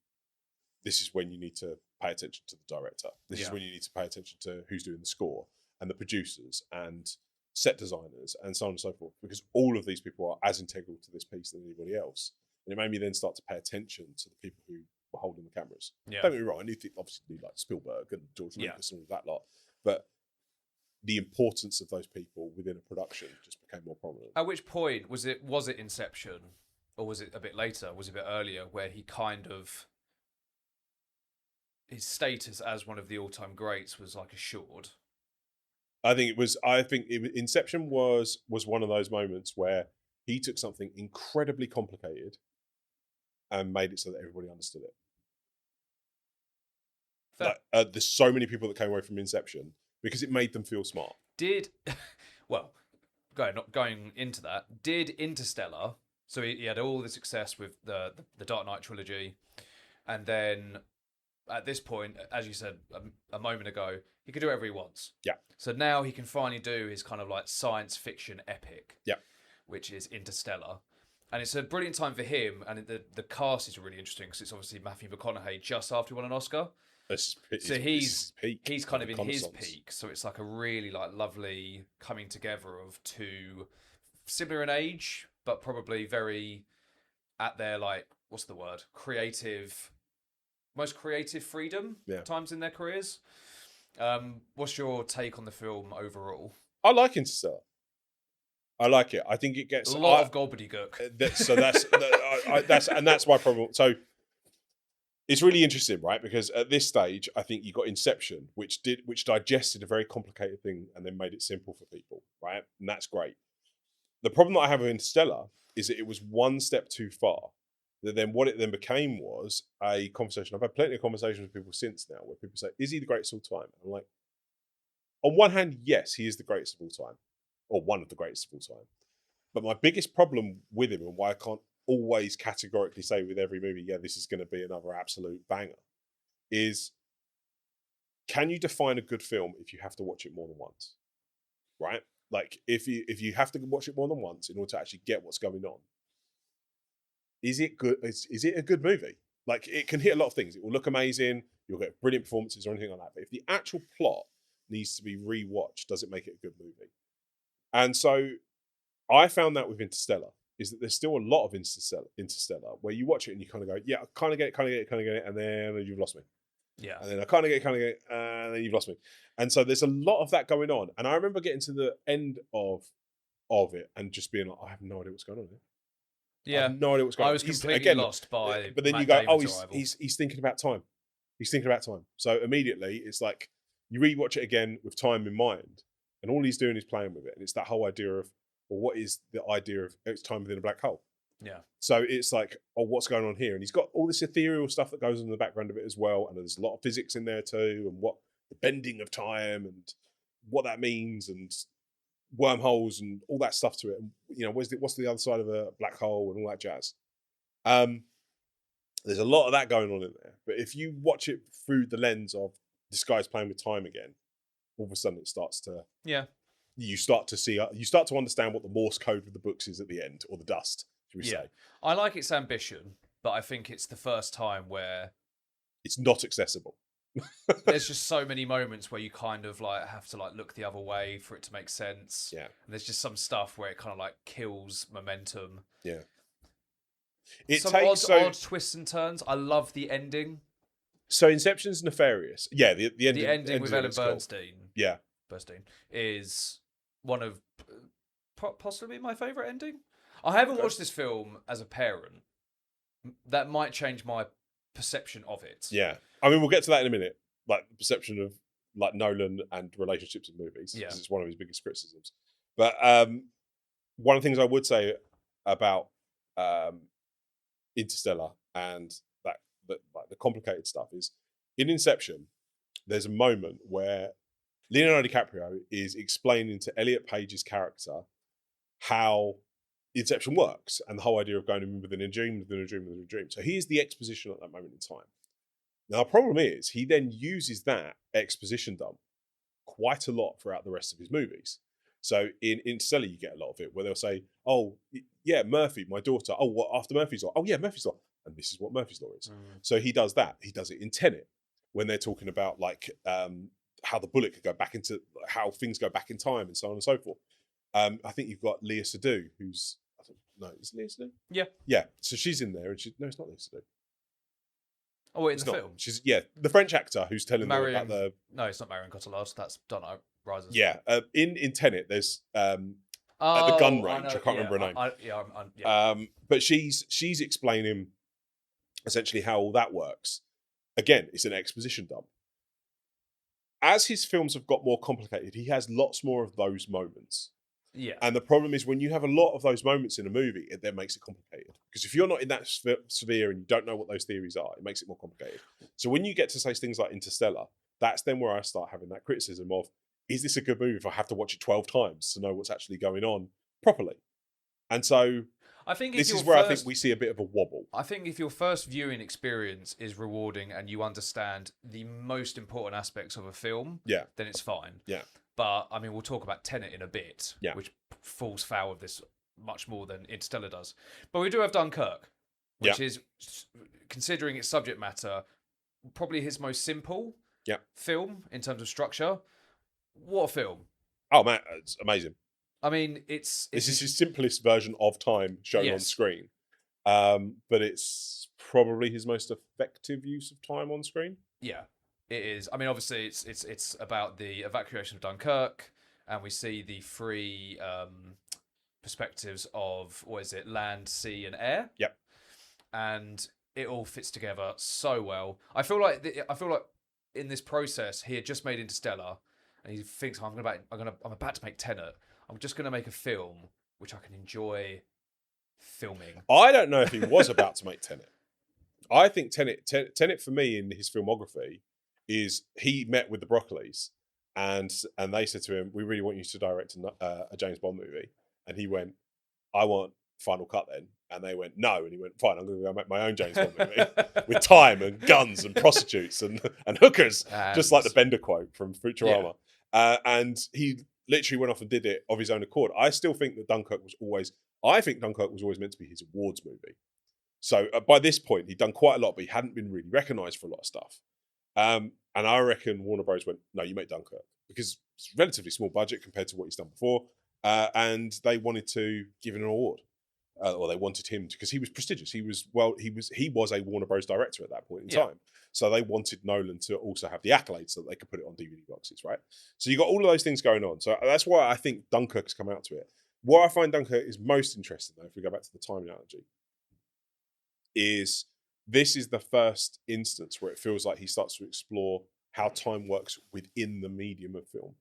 this is when you need to pay attention to the director. This is when you need to pay attention to who's doing the score and the producers and set designers and so on and so forth, because all of these people are as integral to this piece than anybody else. And it made me then start to pay attention to the people who were holding the cameras. Yeah. Don't get me wrong, I obviously knew like Spielberg and George Lucas and all that lot, but the importance of those people within a production just became more prominent. At which point was it Inception, or was it a bit later? Was it a bit earlier, where he kind of, his status as one of the all-time greats was like assured? Inception was one of those moments where he took something incredibly complicated and made it so that everybody understood it. Like, there's so many people that came away from Inception because it made them feel smart. Going into that, did Interstellar, so he had all the success with the Dark Knight trilogy, and then at this point, as you said a moment ago, he could do whatever he wants. Yeah. So now he can finally do his kind of like science fiction epic. Yeah. Which is Interstellar. And it's a brilliant time for him, and the cast is really interesting because it's obviously Matthew McConaughey just after he won an Oscar. So he's kind of in his peak. So it's like a really like lovely coming together of two similar in age, but probably very at their like, what's the word? Most creative freedom times in their careers. What's your take on the film overall? I like Interstellar. I like it. I think it gets a lot of gobbledygook. So that's my problem. So it's really interesting, right? Because at this stage, I think you got Inception, which digested a very complicated thing and then made it simple for people, right? And that's great. The problem that I have with Interstellar is that it was one step too far. That then what it then became was a conversation. I've had plenty of conversations with people since now where people say, is he the greatest of all time? I'm like, on one hand, yes, he is the greatest of all time, or one of the greatest of all time. But my biggest problem with him, and why I can't always categorically say with every movie, yeah, this is going to be another absolute banger, is can you define a good film if you have to watch it more than once? Right? Like if you have to watch it more than once in order to actually get what's going on, is it good? Is it a good movie? Like it can hit a lot of things. It will look amazing. You'll get brilliant performances or anything like that. But if the actual plot needs to be rewatched, does it make it a good movie? And so I found that with Interstellar, is that there's still a lot of Interstellar where you watch it and you kind of go, yeah, I kind of get it, and then you've lost me. Yeah. And then I kind of get it, and then you've lost me. And so there's a lot of that going on. And I remember getting to the end of it and just being like, I have no idea what's going on here. Yeah. I have no idea what's going on. I was completely lost by But then Matt you go, Damon's he's thinking about time. He's thinking about time. So immediately it's like you rewatch it again with time in mind. And all he's doing is playing with it. And it's that whole idea of, well, what is the idea of it's time within a black hole? Yeah. So it's like, oh, what's going on here? And he's got all this ethereal stuff that goes on in the background of it as well. And there's a lot of physics in there too, and what the bending of time and what that means, and wormholes and all that stuff to it. And, you know, what's the other side of a black hole and all that jazz. There's a lot of that going on in there. But if you watch it through the lens of this guy's playing with time again, all of a sudden it starts to... Yeah. You start to understand what the Morse code of the books is at the end, or the dust, should we say. I like its ambition, but I think it's the first time where... It's not accessible. There's just so many moments where you kind of like have to like look the other way for it to make sense. Yeah. And there's just some stuff where it kind of like kills momentum. Yeah. Some odd twists and turns. I love the ending. So Inception's nefarious. Yeah, the ending. The ending with Ellen Bernstein. Cool. Yeah. Bernstein is one of possibly my favourite ending. I haven't watched this film as a parent. That might change my perception of it. Yeah. I mean, we'll get to that in a minute. Like the perception of like Nolan and relationships in movies. Yeah. Because it's one of his biggest criticisms. But one of the things I would say about Interstellar and the complicated stuff is in Inception. There's a moment where Leonardo DiCaprio is explaining to Elliot Page's character how Inception works and the whole idea of going within a dream, within a dream, within a dream. So he is the exposition at that moment in time. Now, the problem is he then uses that exposition dump quite a lot throughout the rest of his movies. So in Interstellar, you get a lot of it where they'll say, oh, yeah, Murphy, my daughter. Oh, what after Murphy's Law? Oh, yeah, Murphy's Law. And this is what Murphy's Law is. So he does that. He does it in Tenet when they're talking about like how the bullet could go back into, how things go back in time and so on and so forth. I think you've got Leah Seydoux, who's, no, is it Leah Seydoux? Yeah. Yeah. So she's in there and no, it's not Leah Seydoux. Oh, wait, in the film? She's, the French actor who's telling them about the... No, it's not Marion Cotillard. That's Dark Knight Rises. Yeah. In Tenet, there's... at the gun range, I can't remember her name. But she's explaining essentially how all that works. Again, it's an exposition dump. As his films have got more complicated, he has lots more of those moments. Yeah. And the problem is when you have a lot of those moments in a movie, it then makes it complicated. Because if you're not in that sphere and you don't know what those theories are, it makes it more complicated. So when you get to say things like Interstellar, that's then where I start having that criticism of, is this a good movie if I have to watch it 12 times to know what's actually going on properly? And so I think this is where I think we see a bit of a wobble. I think if your first viewing experience is rewarding and you understand the most important aspects of a film, then it's fine. Yeah. But, I mean, we'll talk about Tenet in a bit, yeah. which falls foul of this much more than Interstellar does. But we do have Dunkirk, which is, considering its subject matter, probably his most simple film in terms of structure. What a film. Oh, man, it's amazing. I mean, this is his simplest version of time shown on screen. But it's probably his most effective use of time on screen. Yeah. It is. I mean, obviously, it's about the evacuation of Dunkirk, and we see the three perspectives of land, sea, and air. Yep. And it all fits together so well. I feel like in this process, he had just made Interstellar, and he thinks, I'm about to make Tenet. I'm just going to make a film which I can enjoy filming. I don't know if he was about to make Tenet. I think Tenet for me in his filmography is he met with the Broccolis and they said to him, we really want you to direct a James Bond movie. And he went, I want Final Cut then. And they went, no. And he went, fine, I'm going to go make my own James Bond movie with time and guns and prostitutes and hookers, just like the Bender quote from Futurama. Yeah. And he literally went off and did it of his own accord. I still think that Dunkirk was always meant to be his awards movie. So by this point, he'd done quite a lot, but he hadn't been really recognised for a lot of stuff. And I reckon Warner Bros. Went, no, you make Dunkirk, because it's a relatively small budget compared to what he's done before. And they wanted to give him an award. Or they wanted him to, because he was prestigious. He was a Warner Bros. Director at that point in time. So they wanted Nolan to also have the accolades so that they could put it on DVD boxes, right? So you got all of those things going on. So that's why I think Dunkirk has come out to it. What I find Dunkirk is most interesting, though, if we go back to the time analogy, is this is the first instance where it feels like he starts to explore how time works within the medium of film.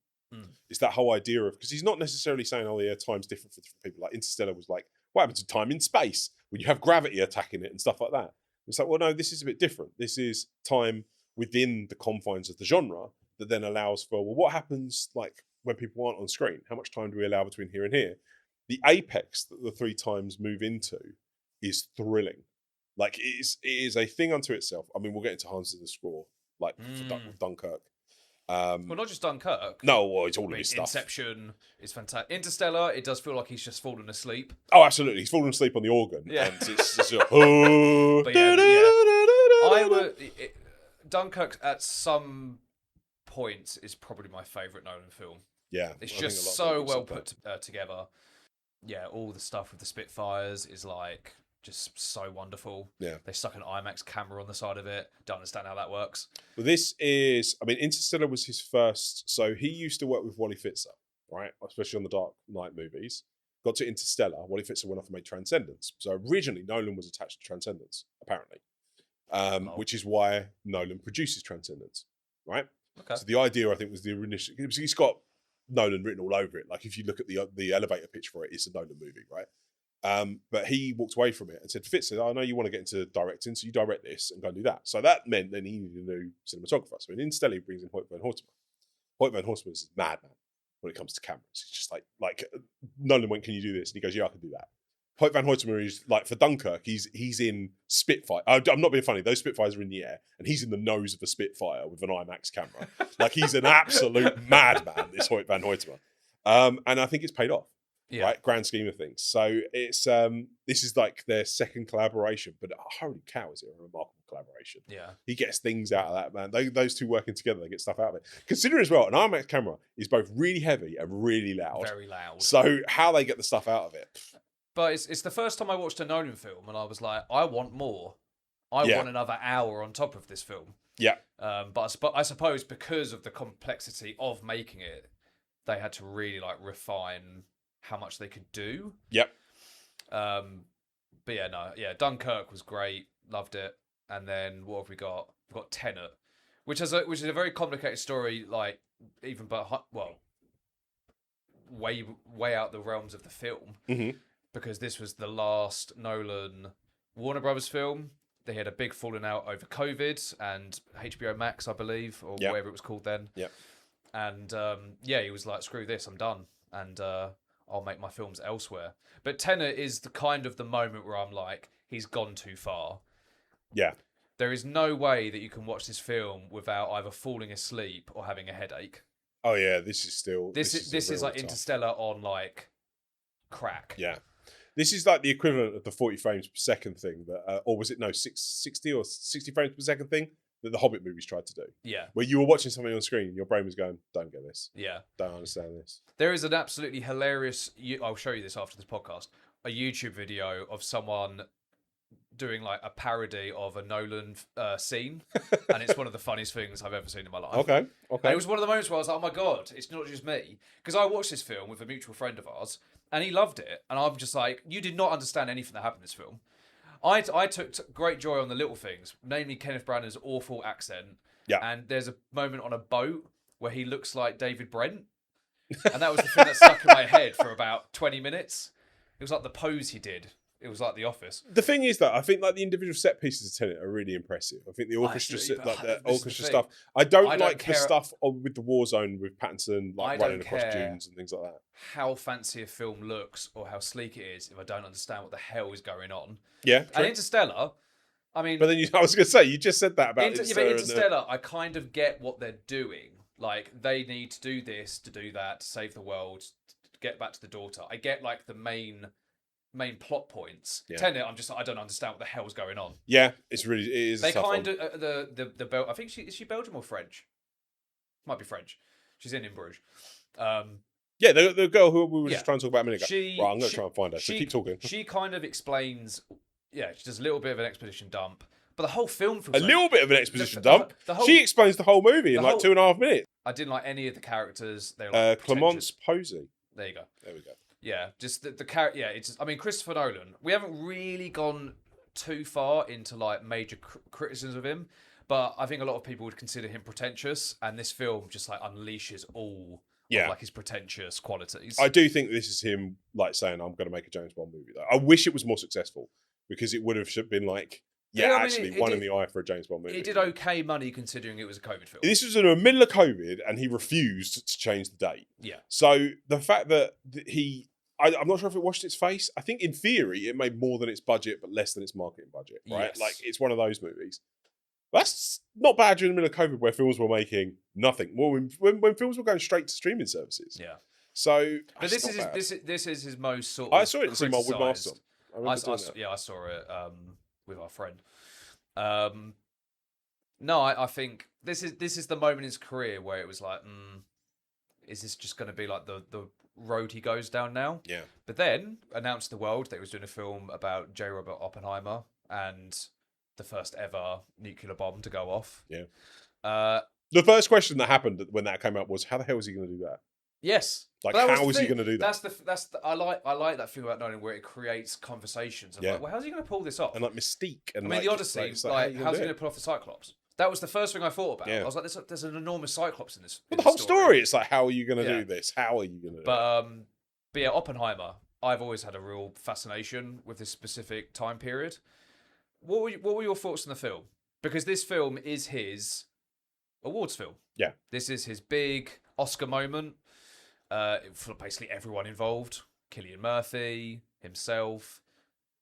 It's that whole idea of, because he's not necessarily saying, oh yeah, time's different for different people. Like Interstellar was like, what happens to time in space when you have gravity attacking it and stuff like that? It's like, well, no, this is a bit different. This is time within the confines of the genre that then allows for, well, what happens like when people aren't on screen? How much time do we allow between here and here? The apex that the three times move into is thrilling. Like it is a thing unto itself. I mean, we'll get into Hans Zimmer's score, like for Dunkirk. Well, not just Dunkirk. No, well, it's all of his stuff. Inception is fantastic. Interstellar, it does feel like he's just fallen asleep. Oh, absolutely. He's fallen asleep on the organ. Yeah. And it's just oh. Dunkirk at some points is probably my favourite Nolan film. Yeah. It's just so well put together. Yeah, all the stuff with the Spitfires is like just so wonderful. Yeah. They stuck an IMAX camera on the side of it. Don't understand how that works. Well, this is, I mean, Interstellar was his first. So he used to work with Wally Fitzer, right? Especially on the Dark Knight movies. Got to Interstellar. Wally Fitzer went off and made Transcendence. So originally, Nolan was attached to Transcendence, apparently. Which is why Nolan produces Transcendence, right? Okay. So the idea, I think, was the initial. He's got Nolan written all over it. Like if you look at the elevator pitch for it, it's a Nolan movie, right? But he walked away from it and said, Fitz said, I know you want to get into directing, so you direct this and go and do that. So that meant then he needed a new cinematographer. So in Interstellar, he brings in Hoyt van Hoytema. Hoyt van Hoytema is a madman when it comes to cameras. He's just like Nolan went, can you do this? And he goes, yeah, I can do that. Hoyt van Hoytema is like, for Dunkirk, he's in Spitfire. I'm not being funny. Those Spitfires are in the air, and he's in the nose of a Spitfire with an IMAX camera. Like, he's an absolute madman, this Hoyt van Hoytema. And I think it's paid off. Yeah. Right, grand scheme of things. So it's this is like their second collaboration, but holy cow, is it a remarkable collaboration? Yeah, he gets things out of that, man. Those two working together, they get stuff out of it. Consider as well, an IMAX camera is both really heavy and really loud. Very loud. So how they get the stuff out of it? But it's the first time I watched a Nolan film, and I was like, I want more. I want another hour on top of this film. Yeah. But I suppose because of the complexity of making it, they had to really like refine how much they could do. Yep. But Dunkirk was great, loved it. And then what have we got? We've got Tenet, which is a very complicated story. Like even way out the realms of the film, because this was the last Nolan Warner Brothers film. They had a big falling out over COVID and HBO Max, I believe, or whatever it was called then. Yeah. And he was like, "Screw this, I'm done." And I'll make my films elsewhere. But Tenet is the moment where I'm like, he's gone too far. Yeah. There is no way that you can watch this film without either falling asleep or having a headache. Oh yeah, this is like Interstellar on like crack. Yeah. This is like the equivalent of the 40 frames per second thing that, or was it 60 or 60 frames per second thing that the Hobbit movies tried to do. Yeah. Where you were watching something on screen and your brain was going, don't get this. Yeah. Don't understand this. There is an absolutely hilarious, I'll show you this after this podcast, a YouTube video of someone doing like a parody of a Nolan scene. And it's one of the funniest things I've ever seen in my life. Okay. And it was one of the moments where I was like, oh my God, it's not just me. Because I watched this film with a mutual friend of ours and he loved it. And I'm just like, you did not understand anything that happened in this film. I took great joy on the little things, namely Kenneth Branagh's awful accent. Yeah. And there's a moment on a boat where he looks like David Brent. And that was the thing that stuck in my head for about 20 minutes. It was like the pose he did. It was like The Office. The thing is, though, I think like the individual set pieces of Tenet are really impressive. I think the orchestra, stuff. I don't like the stuff with the war zone with Pattinson like running across dunes and things like that. How fancy a film looks or how sleek it is if I don't understand what the hell is going on. Yeah, and Interstellar, I mean, but then I was going to say you just said that about Interstellar. I kind of get what they're doing. Like they need to do this, to do that, to save the world, to get back to the daughter. I get like the main plot points. Yeah. Tenet, I don't understand what the hell's going on. Yeah, it is. They kind of the Bel. I think is she Belgium or French? Might be French. She's in Bruges. Yeah, the girl who we were just trying to talk about a minute ago. I'm going to try and find her. So keep talking. She kind of explains. Yeah, she does a little bit of an exposition dump, but the whole film feels little bit of an exposition dump. She explains the whole movie in like 2.5 minutes. I didn't like any of the characters. They were like Clemence Posey. There you go. There we go. Yeah, just the character. Yeah, it's. I mean, Christopher Nolan. We haven't really gone too far into like major criticisms of him, but I think a lot of people would consider him pretentious, and this film just like unleashes all of like his pretentious qualities. I do think this is him like saying, "I'm going to make a James Bond movie." Though I wish it was more successful because it would have been like, one in the eye for a James Bond movie. It did okay money considering it was a COVID film. This was in the middle of COVID, and he refused to change the date. Yeah. So the fact that I'm not sure if it washed its face. I think in theory it made more than its budget, but less than its marketing budget. Right? Yes. Like it's one of those movies. That's not bad during the middle of COVID, where films were making nothing. Well, when films were going straight to streaming services. Yeah. So, but this is his most sort of. I saw it in cinema with Marston. I saw it with our friend. No, I think this is the moment in his career where it was like, is this just going to be like the road he goes down now? Yeah. But then announced to the world that he was doing a film about J. Robert Oppenheimer and the first ever nuclear bomb to go off. Yeah. The first question that happened when that came out was, how the hell is he going to do that? Yes. Like, how is he going to do that? I like that thing about Nolan where it creates conversations. Like, well, how's he going to pull this off? And like mystique. And the Odyssey. How's he going to pull off the Cyclops? That was the first thing I thought about. Yeah. I was like, there's an enormous Cyclops in this. Well, the whole story, it's like, how are you going to do this? How are you going to do it? But yeah, Oppenheimer. I've always had a real fascination with this specific time period. What were your thoughts on the film? Because this film is his awards film. Yeah. This is his big Oscar moment for basically everyone involved. Cillian Murphy, himself.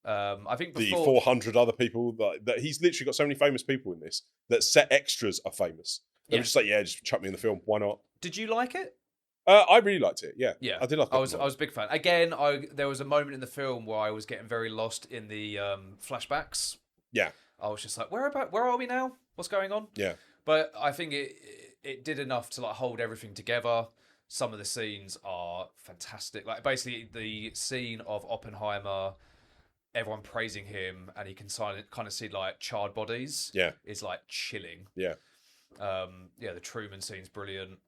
I think before... The 400 other people that he's literally got so many famous people in this that set extras are famous. They're just like, yeah, just chuck me in the film. Why not? Did you like it? I really liked it. Yeah, yeah, I did like it. I was a big fan. Again, there was a moment in the film where I was getting very lost in the flashbacks. Yeah, I was just like, where are we now? What's going on? Yeah, but I think it did enough to like hold everything together. Some of the scenes are fantastic. Like basically the scene of Oppenheimer, everyone praising him, and he can kind of see like charred bodies. Yeah, is like chilling. Yeah, the Truman scene's brilliant.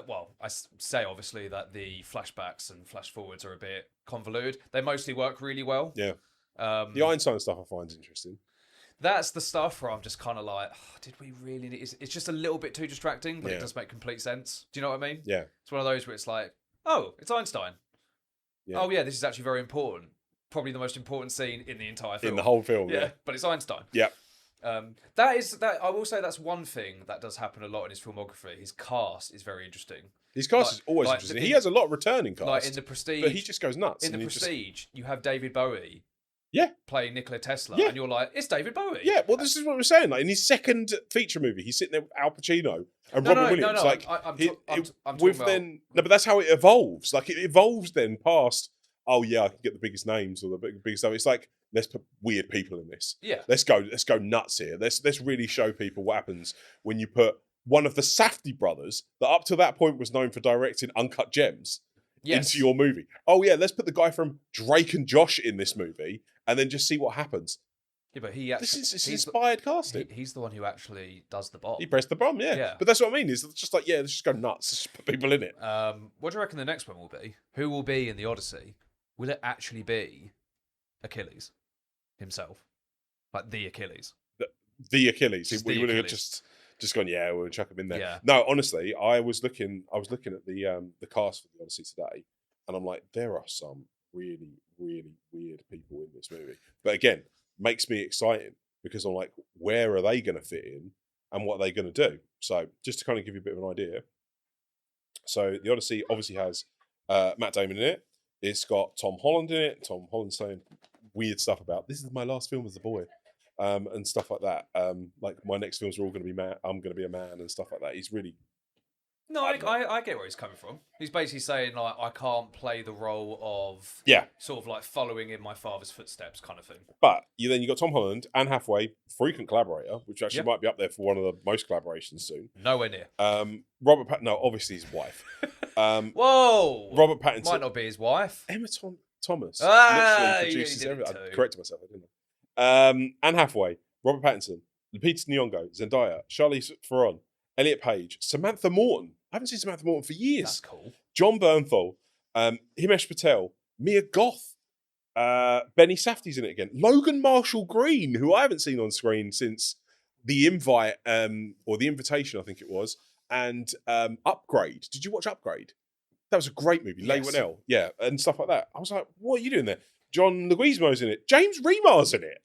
Well, I say obviously that the flashbacks and flash forwards are a bit convoluted. They mostly work really well. Yeah. The Einstein stuff I find interesting. That's the stuff where I'm just kind of like, oh, did we really need... It's just a little bit too distracting, but it does make complete sense. Do you know what I mean? Yeah. It's one of those where it's like, oh, it's Einstein. Yeah. Oh, yeah, this is actually very important. Probably the most important scene in the entire film. In the whole film, yeah. But it's Einstein. Yeah. That I will say that's one thing that does happen a lot in his filmography. His cast is very interesting. His cast is always interesting. He has a lot of returning cast. Like in The Prestige. But he just goes nuts. In The Prestige, you have David Bowie. Yeah. Playing Nikola Tesla. Yeah. And you're like, it's David Bowie. Yeah, well, this is what we're saying. Like in his second feature movie, he's sitting there with Al Pacino and Robin Williams. No, like, I'm talking about... No, but that's how it evolves. Like it evolves then past, oh yeah, I can get the biggest names or the biggest stuff. It's like, let's put weird people in this. Yeah. Let's go nuts here. Let's really show people what happens when you put one of the Safdie brothers that up to that point was known for directing Uncut Gems into your movie. Oh yeah, let's put the guy from Drake and Josh in this movie and then just see what happens. Yeah, but he actually... This is inspired casting. He's the one who actually does the bomb. He pressed the bomb, yeah. But that's what I mean. Is just like, yeah, let's just go nuts. Let's just put people in it. What do you reckon the next one will be? Who will be in the Odyssey? Will it actually be Achilles himself? Like the Achilles? The Achilles. We would have just gone, yeah, we'll chuck him in there. Yeah. No, honestly, I was looking at the cast for the Odyssey today, and I'm like, there are some really, really weird people in this movie. But again, makes me excited because I'm like, where are they going to fit in and what are they going to do? So just to kind of give you a bit of an idea. So the Odyssey obviously has Matt Damon in it. It's got Tom Holland in it. Tom Holland saying weird stuff about, this is my last film as a boy. And stuff like that. Like my next films are all going to be I'm going to be a man and stuff like that. He's really... No, I get where he's coming from. He's basically saying, like, I can't play the role of... Yeah. Sort of like following in my father's footsteps kind of thing. But then you got Tom Holland, Anne Hathaway, frequent collaborator, which actually might be up there for one of the most collaborations soon. Nowhere near. Robert Pattinson... No, obviously his wife. Whoa! Robert Pattinson... Might not be his wife. Emma Thomas. Ah! Literally produces everything. I corrected myself, I didn't know. Anne Hathaway, Robert Pattinson, Lupita Nyong'o, Zendaya, Charlize Theron, Elliot Page, Samantha Morton. I haven't seen Samantha Morton for years. That's cool. John Bernthal, Himesh Patel, Mia Goth, Benny Safdie's in it again. Logan Marshall Green, who I haven't seen on screen since The Invite, or The Invitation, I think it was, and Upgrade. Did you watch Upgrade? That was a great movie. Leigh Whannell, yeah, and stuff like that. I was like, what are you doing there? John Leguizamo's in it. James Remar's in it.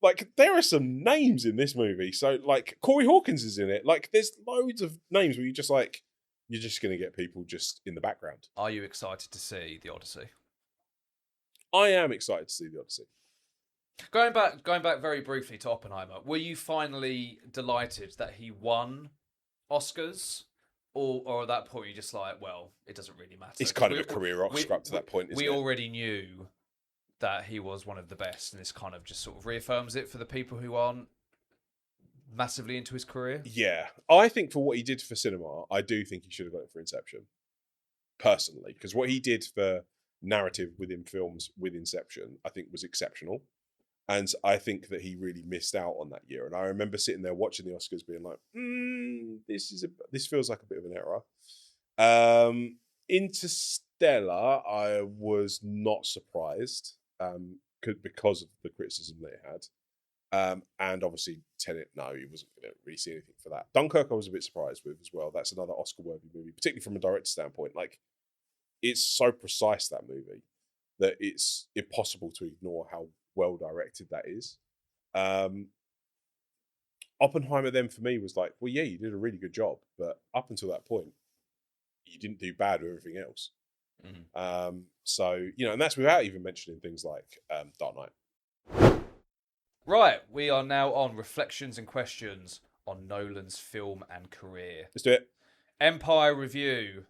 Like, there are some names in this movie. So, like, Corey Hawkins is in it. Like, there's loads of names where you're just like, you're just going to get people just in the background. Are you excited to see The Odyssey? I am excited to see The Odyssey. Going back very briefly to Oppenheimer, were you finally delighted that he won Oscars? Or at that point, you're just like, well, it doesn't really matter. It's kind of a career Oscar up to that point, isn't it? We already knew that he was one of the best, and this kind of just sort of reaffirms it for the people who aren't massively into his career. Yeah. I think for what he did for cinema, I do think he should have got it for Inception. Personally. Because what he did for narrative within films with Inception, I think was exceptional. And I think that he really missed out on that year. And I remember sitting there watching the Oscars being like, this feels like a bit of an error. Interstellar, I was not surprised because of the criticism that it had. And obviously Tenet, no, he wasn't going to really see anything for that. Dunkirk, I was a bit surprised with as well. That's another Oscar-worthy movie, particularly from a director standpoint. Like, it's so precise, that movie, that it's impossible to ignore how well directed that is. Oppenheimer then for me was like, well, yeah, you did a really good job, but up until that point, you didn't do bad with everything else. So, and that's without even mentioning things like Dark Knight. Right, we are now on reflections and questions on Nolan's film and career. Let's do it. Empire review.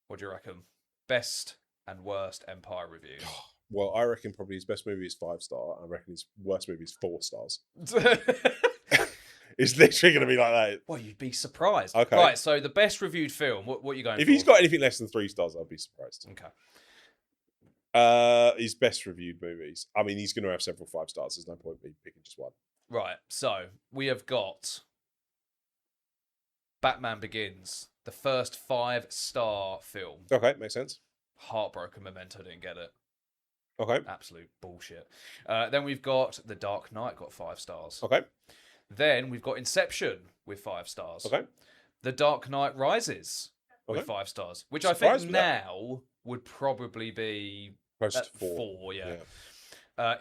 What do you reckon? Best and worst Empire review. Well, I reckon probably his best movie is 5-star. I reckon his worst movie is 4 stars. It's literally going to be like that. Well, you'd be surprised. Okay. Right, so the best reviewed film, what are you going for? If he's got anything less than 3 stars, I'll be surprised. Okay. His best reviewed movies. I mean, he's going to have several 5 stars. There's no point me picking just one. Right, so we have got Batman Begins, the first 5-star film. Okay, makes sense. Heartbroken Memento didn't get it. Okay. Absolute bullshit. Then we've got The Dark Knight, got 5 stars. Okay. Then we've got Inception with 5 stars. Okay. The Dark Knight Rises with 5 stars, which I think now would probably be close to 4. 4, yeah.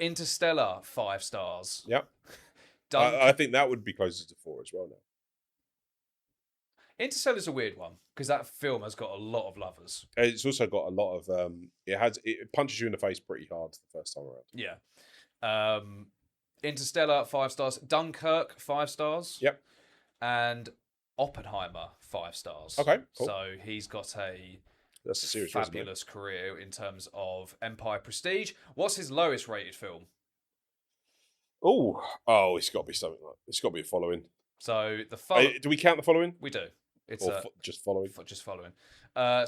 Interstellar, 5 stars. Yep. I think that would be closer to 4 as well now. Interstellar's a weird one because that film has got a lot of lovers. It's also got a lot of it punches you in the face pretty hard the first time around. Yeah. Interstellar, 5 stars. Dunkirk, 5 stars. Yep. And Oppenheimer, 5 stars. Okay, cool. So he's got that's a serious fabulous career in terms of Empire prestige. What's his lowest rated film? Oh, it's got to be something like it's got to be a Following. So do we count the Following? We do. It's just Following. Just Following.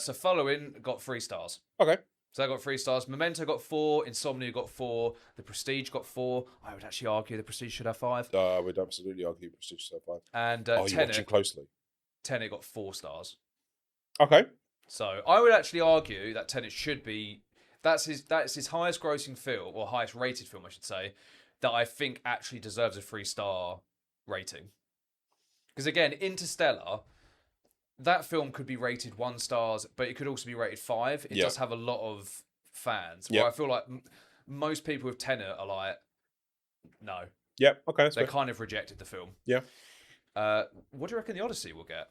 So Following got 3 stars. Okay. So I got 3 stars. Memento got 4. Insomnia got 4. The Prestige got 4. I would actually argue the Prestige should have 5. I would absolutely argue Prestige should have 5. And you're watching closely. Tenet got 4 stars. Okay. So I would actually argue that Tenet should be that's his highest grossing film, or highest rated film, I should say, that I think actually deserves a 3-star rating. Because again, Interstellar, that film could be rated 1 stars, but it could also be rated 5. It does have a lot of fans. Where I feel like most people with Tenet are like, no. Yep. Okay. They kind of rejected the film. Yeah. What do you reckon the Odyssey will get?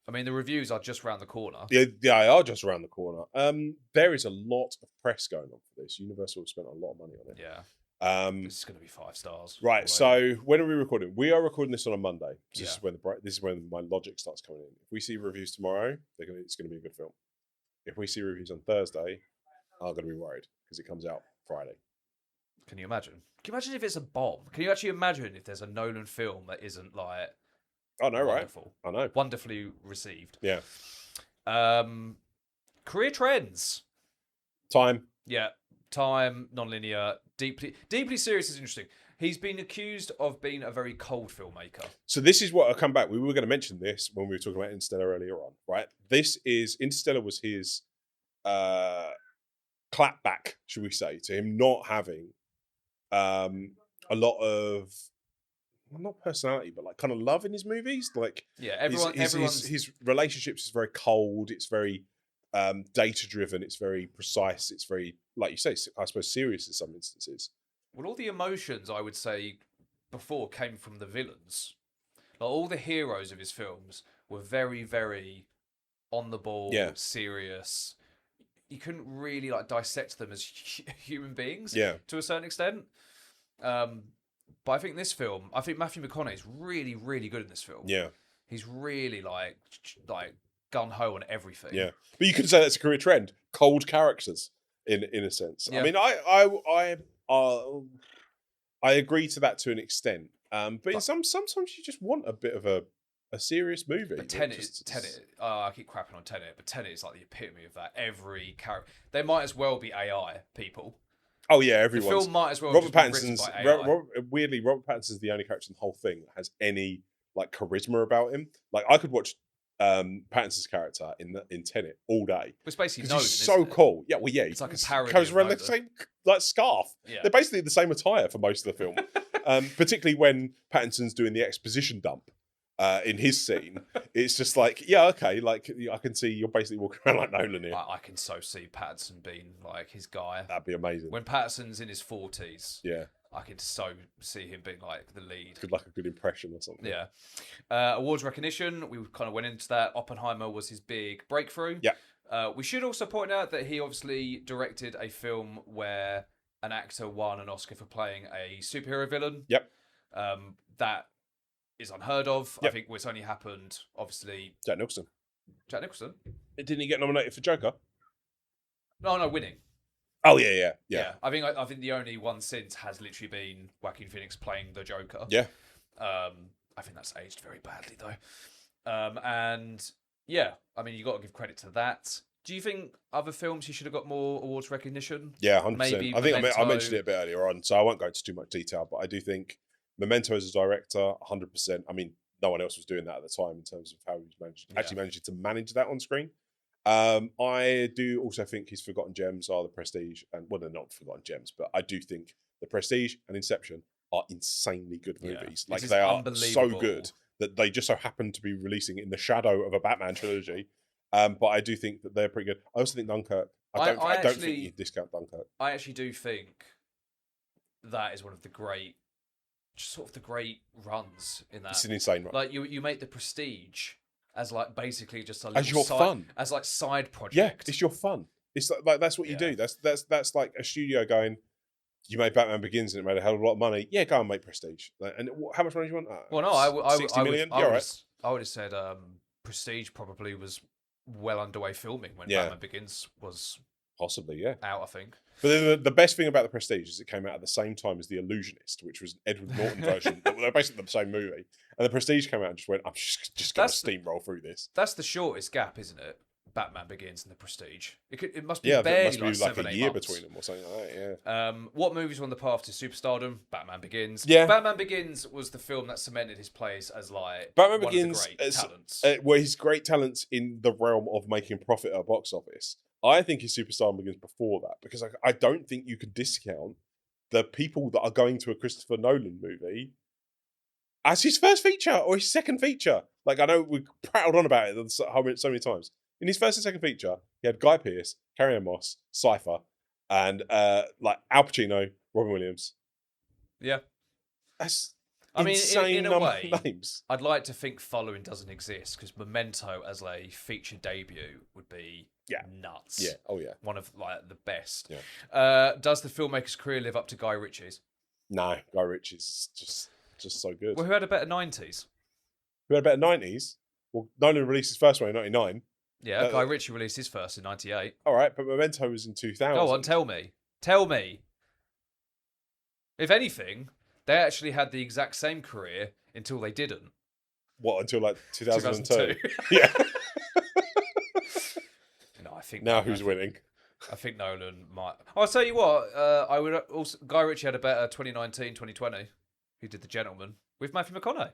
I mean, the reviews are just around the corner. Yeah, they are just around the corner. There is a lot of press going on for this. Universal have spent a lot of money on it. Yeah. This is going to be 5 stars. Right. So when are we recording? We are recording this on a Monday. This is when my logic starts coming in. If we see reviews tomorrow, it's going to be a good film. If we see reviews on Thursday, I'm going to be worried because it comes out Friday. Can you imagine? Can you imagine if it's a bomb? Can you actually imagine if there's a Nolan film that isn't like... I know, wonderful, right? I know. Wonderfully received. Yeah. Career trends. Time. Yeah. Time, non-linear, deeply serious is interesting. He's been accused of being a very cold filmmaker. So this is what I'll come back. We were going to mention this when we were talking about Interstellar earlier on, right? Interstellar was his clapback, should we say, to him not having a lot of, well, not personality, but like kind of love in his movies. Like, yeah, his relationships is very cold. It's very data driven. It's very precise. It's very, like you say, I suppose, serious in some instances. Well, all the emotions, I would say, before came from the villains. Like, all the heroes of his films were very, very on the ball, serious. You couldn't really like dissect them as human beings, to a certain extent. But I think Matthew McConaughey is really, really good in this film. Yeah, he's really like gun ho on everything. Yeah, but you could say that's a career trend: cold characters, in a sense. Yeah. I mean, I agree to that to an extent. But sometimes you just want a bit of a serious movie. But Tenet. I keep crapping on Tenet, but Tenet is like the epitome of that. Every character, they might as well be AI people. Oh yeah, everyone. The film might as well. Robert Pattinson's weirdly, Robert Pattinson's the only character in the whole thing that has any like charisma about him. Like I could watch Pattinson's character in Tenet all day. It's basically Nolan, he's so cool. Yeah, well, yeah, it's like a parody. Goes around the same like scarf. Yeah. They're basically the same attire for most of the film. Particularly when Pattinson's doing the exposition dump. in his scene, it's just like, yeah, okay, like I can see you're basically walking around like Nolan here. I can so see Patterson being like his guy. That'd be amazing. When Patterson's in his 40s, yeah, I could so see him being like the lead. like a good impression or something. Yeah. Awards recognition, we kind of went into that. Oppenheimer was his big breakthrough. Yeah. We should also point out that he obviously directed a film where an actor won an Oscar for playing a superhero villain. Yep. That is unheard of. Yep. I think it's only happened, obviously. Jack Nicholson. Didn't he get nominated for Joker? No, winning. Oh yeah. I think the only one since has literally been Joaquin Phoenix playing the Joker. Yeah. I think that's aged very badly though. And yeah, I mean, you got to give credit to that. Do you think other films he should have got more awards recognition? Yeah, 100%. Maybe I think Memento. I mentioned it a bit earlier on, so I won't go into too much detail. But I do think Memento as a director, 100%. I mean, no one else was doing that at the time in terms of how he was managing to manage that on screen. I do also think his forgotten gems are The Prestige, and well, they're not forgotten gems, but I do think The Prestige and Inception are insanely good movies. Like they are so good that they just so happen to be releasing in the shadow of a Batman trilogy. But I do think that they're pretty good. I also think Dunkirk. I don't think you discount Dunkirk. I actually do think that is one of the great runs in that. It's an insane run. Like you make The Prestige as like basically just a as your fun, as like side project. Yeah, it's your fun. It's like that's what you do. That's like a studio going. You made Batman Begins and it made a hell of a lot of money. Yeah, go and make Prestige. And how much money do you want? Well, no, 60 million. I would have said Prestige probably was well underway filming when Batman Begins was possibly out, I think. But then the best thing about The Prestige is it came out at the same time as The Illusionist, which was an Edward Norton version. They're basically the same movie. And The Prestige came out and just went, I'm just going to steamroll through this. That's the shortest gap, isn't it? Batman Begins and The Prestige. It must be barely it must be like a year months between them or something like that, yeah. What movies were on the path to superstardom? Batman Begins. Yeah. Batman Begins was the film that cemented his place as like Batman one Begins of the great talents. Were his great talents in the realm of making profit at a box office. I think his superstar begins before that, because I don't think you could discount the people that are going to a Christopher Nolan movie as his first feature or his second feature. Like, I know we prattled on about it so many times. In his first and second feature, he had Guy Pearce, Carrie-Anne Moss, Cypher, and like Al Pacino, Robin Williams. Yeah. That's I mean, in a way, names. I'd like to think following doesn't exist, because Memento as a feature debut would be nuts. Yeah, oh yeah. One of like the best. Yeah. Does the filmmaker's career live up to Guy Ritchie's? No, Guy Ritchie's just so good. Well, who had a better 90s? Who had a better 90s? Well, Nolan released his first one in 99. Yeah, Guy Ritchie released his first in 98. All right, but Memento was in 2000. Go on, tell me. Tell me. If anything, they actually had the exact same career until they didn't. What, until like 2002? 2002. Yeah. No, I think now who's winning? I think Nolan might. I'll tell you what. I would also. Guy Ritchie had a better 2019, 2020. Who did The Gentleman with Matthew McConaughey?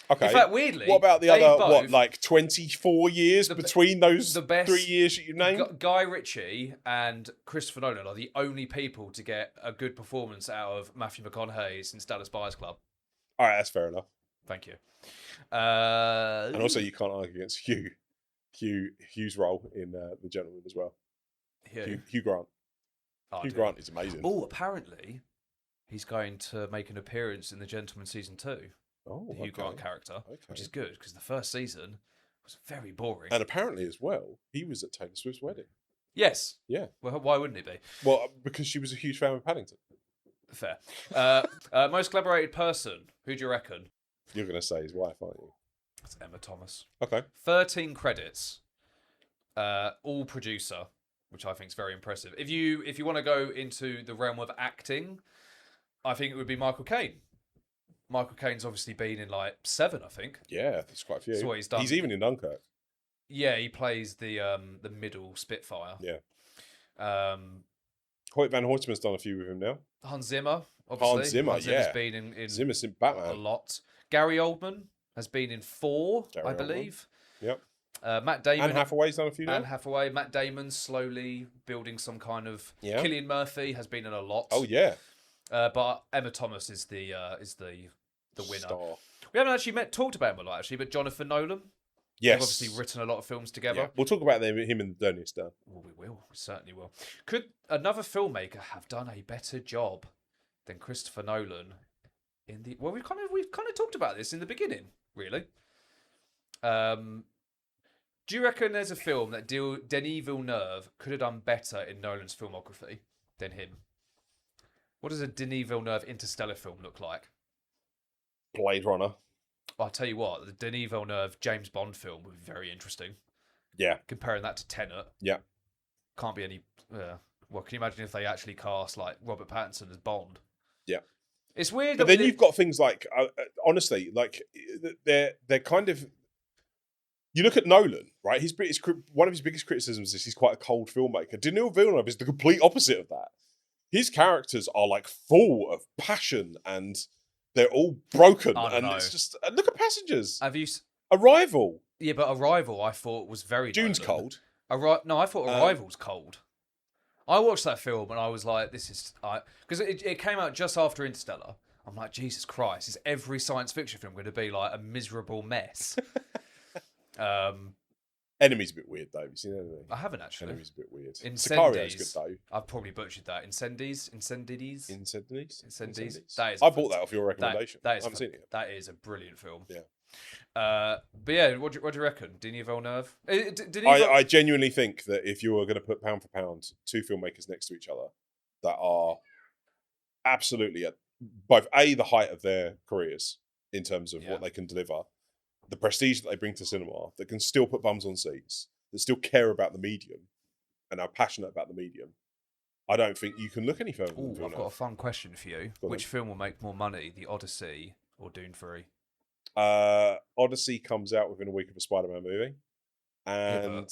Okay. In fact, weirdly, what about the other? 24 years between those 3 years that you named? Guy Ritchie and Christopher Nolan are the only people to get a good performance out of Matthew McConaughey since Dallas Buyers Club. All right, that's fair enough. Thank you. And also, you can't argue against Hugh's role in The Gentleman as well. Hugh Grant. Hugh Grant is amazing. Oh, apparently, he's going to make an appearance in The Gentleman season 2. Oh, the Hugh Grant character, which is good, because the first season was very boring. And apparently, as well, he was at Taylor Swift's wedding. Yes. Yeah. Well, why wouldn't he be? Well, because she was a huge fan of Paddington. Fair. Most collaborated person, who do you reckon? You're going to say his wife, aren't you? That's Emma Thomas. Okay. 13 credits, all producer, which I think is very impressive. If you want to go into the realm of acting, I think it would be Michael Caine. Michael Caine's obviously been in like 7, I think. Yeah, that's quite a few. That's what he's done. He's even in Dunkirk. Yeah, he plays the middle Spitfire. Yeah. Hoyt van Hoytema's done a few with him now. Hans Zimmer, obviously. Hans Zimmer's been in Zimmer's in Batman a lot. Gary Oldman has been in 4, I believe. Yep. Matt Damon. Anne Hathaway's done a few now. Anne Hathaway. Matt Damon slowly building some kind of... Yeah. Cillian Murphy has been in a lot. Oh, yeah. But Emma Thomas is the winner. Star. We haven't actually talked about him a lot, actually, but Jonathan Nolan. Yes. They've obviously written a lot of films together. Yeah. We'll talk about him in the Dirtiest Down. Well, we will. We certainly will. Could another filmmaker have done a better job than Christopher Nolan in the... Well, we've kind of talked about this in the beginning, really. Do you reckon there's a film that Denis Villeneuve could have done better in Nolan's filmography than him? What does a Denis Villeneuve interstellar film look like? Blade Runner. Well, I'll tell you what, the Denis Villeneuve James Bond film would be very interesting. Yeah. Comparing that to Tenet. Yeah. Can't be any... well, can you imagine if they actually cast like Robert Pattinson as Bond? Yeah. It's weird. But then you've got things like, honestly, like they're kind of... You look at Nolan, right? One of his biggest criticisms is he's quite a cold filmmaker. Denis Villeneuve is the complete opposite of that. His characters are like full of passion and they're all broken. And it's just look at Passengers. Have you Arrival? Yeah, but Arrival I thought was very Dune's Nolan. cold. No, I thought Arrival's cold. I watched that film and I was like, this is... Because it came out just after Interstellar. I'm like, Jesus Christ, is every science fiction film going to be like a miserable mess? Enemy's a bit weird though. Have you seen Enemy? I haven't actually. Enemy's a bit weird. Incendies. Sicarios good though. I've probably butchered that. Incendies. That is. I bought that off your recommendation. That is. I haven't seen it yet. That is a brilliant film. Yeah. But yeah, what do you reckon? Denis Villeneuve? I genuinely think that if you were going to put pound for pound two filmmakers next to each other that are absolutely at both the height of their careers in terms of what they can deliver, the prestige that they bring to cinema, that can still put bums on seats, that still care about the medium and are passionate about the medium, I don't think you can look any further than Villeneuve. I've got a fun question for you. Which film will make more money, The Odyssey or Dune 3? Odyssey comes out within a week of a Spider-Man movie, and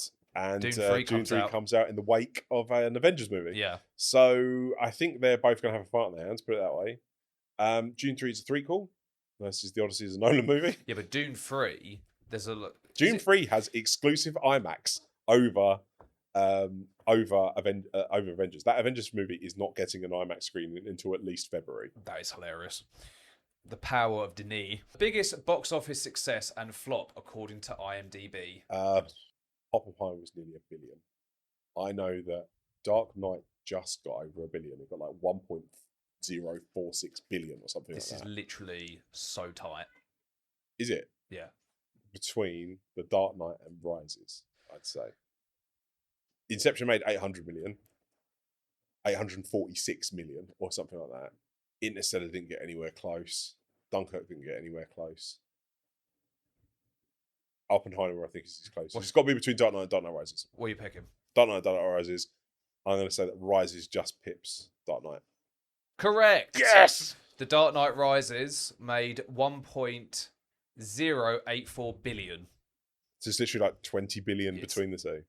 Dune 3 comes out in the wake of an Avengers movie. Yeah. So I think they're both going to have a fight on their hands, put it that way. Dune 3 is a threequel versus The Odyssey is a Nolan movie. Yeah, but Dune 3, there's a... Dune 3 has exclusive IMAX over Avengers. That Avengers movie is not getting an IMAX screen until at least February. That is hilarious. The power of Denis. Biggest box office success and flop according to IMDb. Oppenheimer was nearly $1 billion. I know that Dark Knight just got over $1 billion. It got like 1.046 billion or something like that. This is literally so tight. Is it? Yeah. Between The Dark Knight and Rises, I'd say. Inception made 800 million. 846 million or something like that. Interstellar didn't get anywhere close. Dunkirk didn't get anywhere close. Oppenheimer, I think, is his closest. It's got to be between Dark Knight and Dark Knight Rises. What are you picking? Dark Knight Rises. I'm going to say that Rises just pips Dark Knight. Correct. Yes! The Dark Knight Rises made 1.084 billion. So it's literally like 20 billion between the two.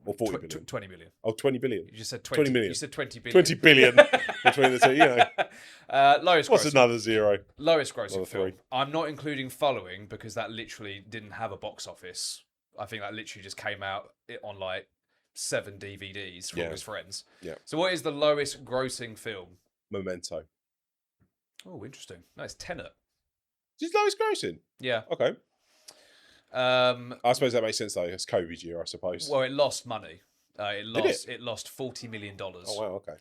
Or 40 billion. 20 million. Oh, 20 billion. You just said 20 million. You said 20 billion. 20 billion between the two, you know. Lowest What's grossing. another zero? Lowest grossing Another film. 3. I'm not including Following because that literally didn't have a box office. I think that literally just came out on like 7 DVDs from his friends. Yeah. So what is the lowest grossing film? Memento. Oh, interesting. No, it's Tenet. Is lowest grossing? Yeah. Okay. I suppose that makes sense though. It's COVID year, I suppose. Well, it lost money. It lost $40 million. Oh wow, okay.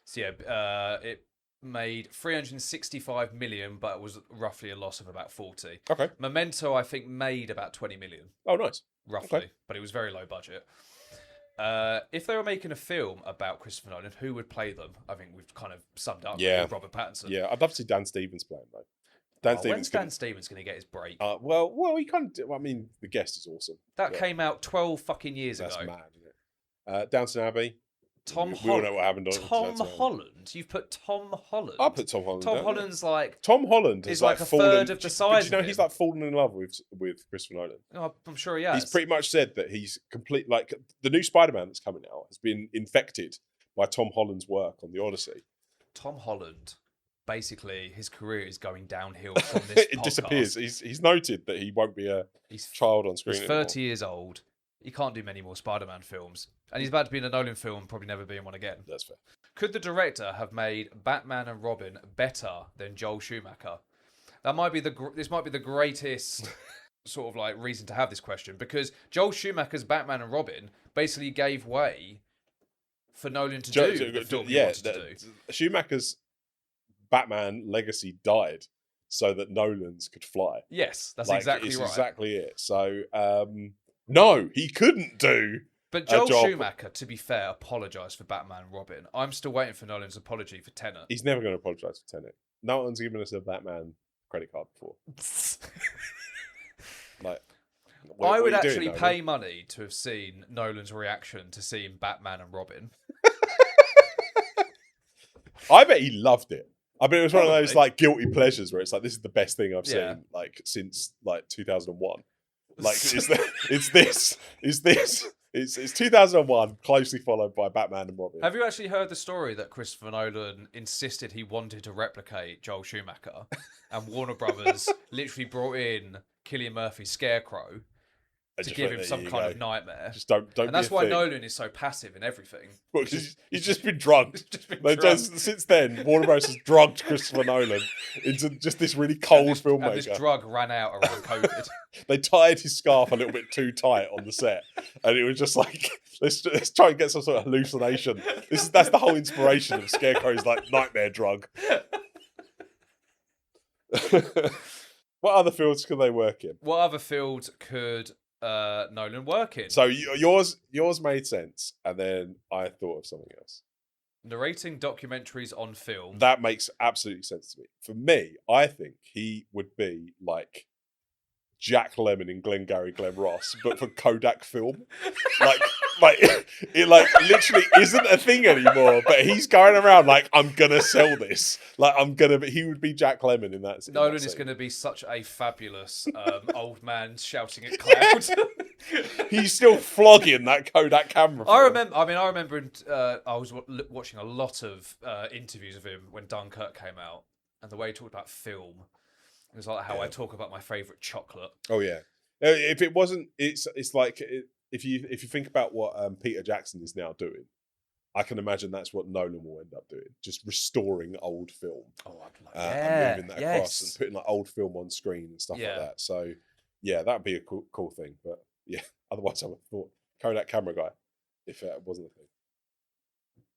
So yeah, it made 365 million, but it was roughly a loss of about 40. Okay. Memento, I think, made about 20 million. Oh, nice. Roughly, okay. But it was very low budget. If they were making a film about Christopher Nolan, who would play them? I think we've kind of summed up with Robert Pattinson. Yeah, I'd love to see Dan Stevens playing though. When's Dan Stevens going to get his break? Well, he kind of. I mean, The Guest is awesome. That came out 12 fucking years That's ago. mad, isn't it? Downton Abbey. Tom We all know what happened. Tom Holland. You've put Tom Holland. I put Tom Holland. Tom Holland's like. Tom Holland is like a third of the size. Did you know he's like fallen in love with Christopher Nolan? Oh, I'm sure he has. He's pretty much said that he's complete. Like the new Spider-Man that's coming out has been infected by Tom Holland's work on the Odyssey. Tom Holland. Basically, his career is going downhill from this It podcast. disappears. He's noted that he won't be a child on screen He's 30 anymore. years old. He can't do many more Spider-Man films. And he's about to be in a Nolan film, probably never be in one again. That's fair. Could the director have made Batman and Robin better than Joel Schumacher? This might be the greatest sort of like reason to have this question, because Joel Schumacher's Batman and Robin basically gave way for Nolan to do the film he wanted to do. Schumacher's Batman legacy died so that Nolan's could fly. Yes, that's exactly right. Exactly it. So no, he couldn't do. But Joel Schumacher, to be fair, apologised for Batman and Robin. I'm still waiting for Nolan's apology for Tenet. He's never going to apologise for Tenet. No one's given us a Batman credit card before. Like, I would actually pay money to have seen Nolan's reaction to seeing Batman and Robin. I bet he loved it. I bet it was one of those like guilty pleasures where it's like, this is the best thing I've seen like since like 2001. Like it's 2001, closely followed by Batman and Robin. Have you actually heard the story that Christopher Nolan insisted he wanted to replicate Joel Schumacher, and Warner Brothers literally brought in Cillian Murphy's Scarecrow to give him some kind of nightmare? Just don't. And that's why Nolan is so passive in everything. Well, he's just been drugged. Since then, Warner Bros. Has drugged Christopher Nolan into just this really cold filmmaker. And this drug ran out around COVID. They tied his scarf a little bit too tight on the set, and it was just like, let's try and get some sort of hallucination. That's the whole inspiration of Scarecrow's like nightmare drug. What other fields could they work in? What other field could Nolan work in? So yours made sense, and then I thought of something else. Narrating documentaries on film. That makes absolutely sense to me. For me, I think he would be like Jack Lemmon in Glengarry Glen Ross, but for Kodak film. It literally isn't a thing anymore, but he's going around like, I'm gonna sell this. He would be Jack Lemmon in that scene. Nolan is gonna be such a fabulous old man shouting at clouds. He's still flogging that Kodak camera. I remember I was watching a lot of interviews of him when Dunkirk came out, and the way he talked about film. It was like how I talk about my favourite chocolate. Oh yeah. If it wasn't, it's like if you think about what Peter Jackson is now doing, I can imagine that's what Nolan will end up doing, just restoring old film. Oh, I'd love and moving that across and putting like old film on screen and stuff like that. So yeah, that'd be a cool thing. But yeah, otherwise I would have thought Kodak camera guy, if it wasn't a thing.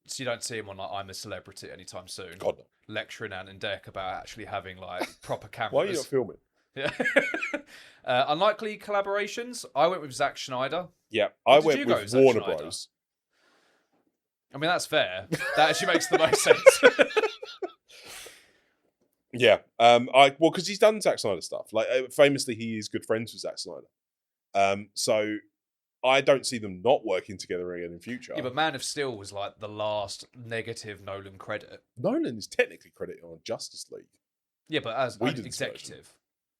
So you don't see him on like I'm a Celebrity anytime soon. God no. Lecturing Ant and Dec about actually having like proper cameras. Why are you not filming? Yeah. Unlikely collaborations. I went with Zack Snyder. Yeah, I went with Warner Bros. I mean, that's fair. That actually makes the most sense. Yeah. Because he's done Zack Snyder stuff. Like famously, he is good friends with Zack Snyder. So I don't see them not working together again in future. Yeah, but Man of Steel was like the last negative Nolan credit. Nolan is technically credited on Justice League. Yeah, but as an executive. Version.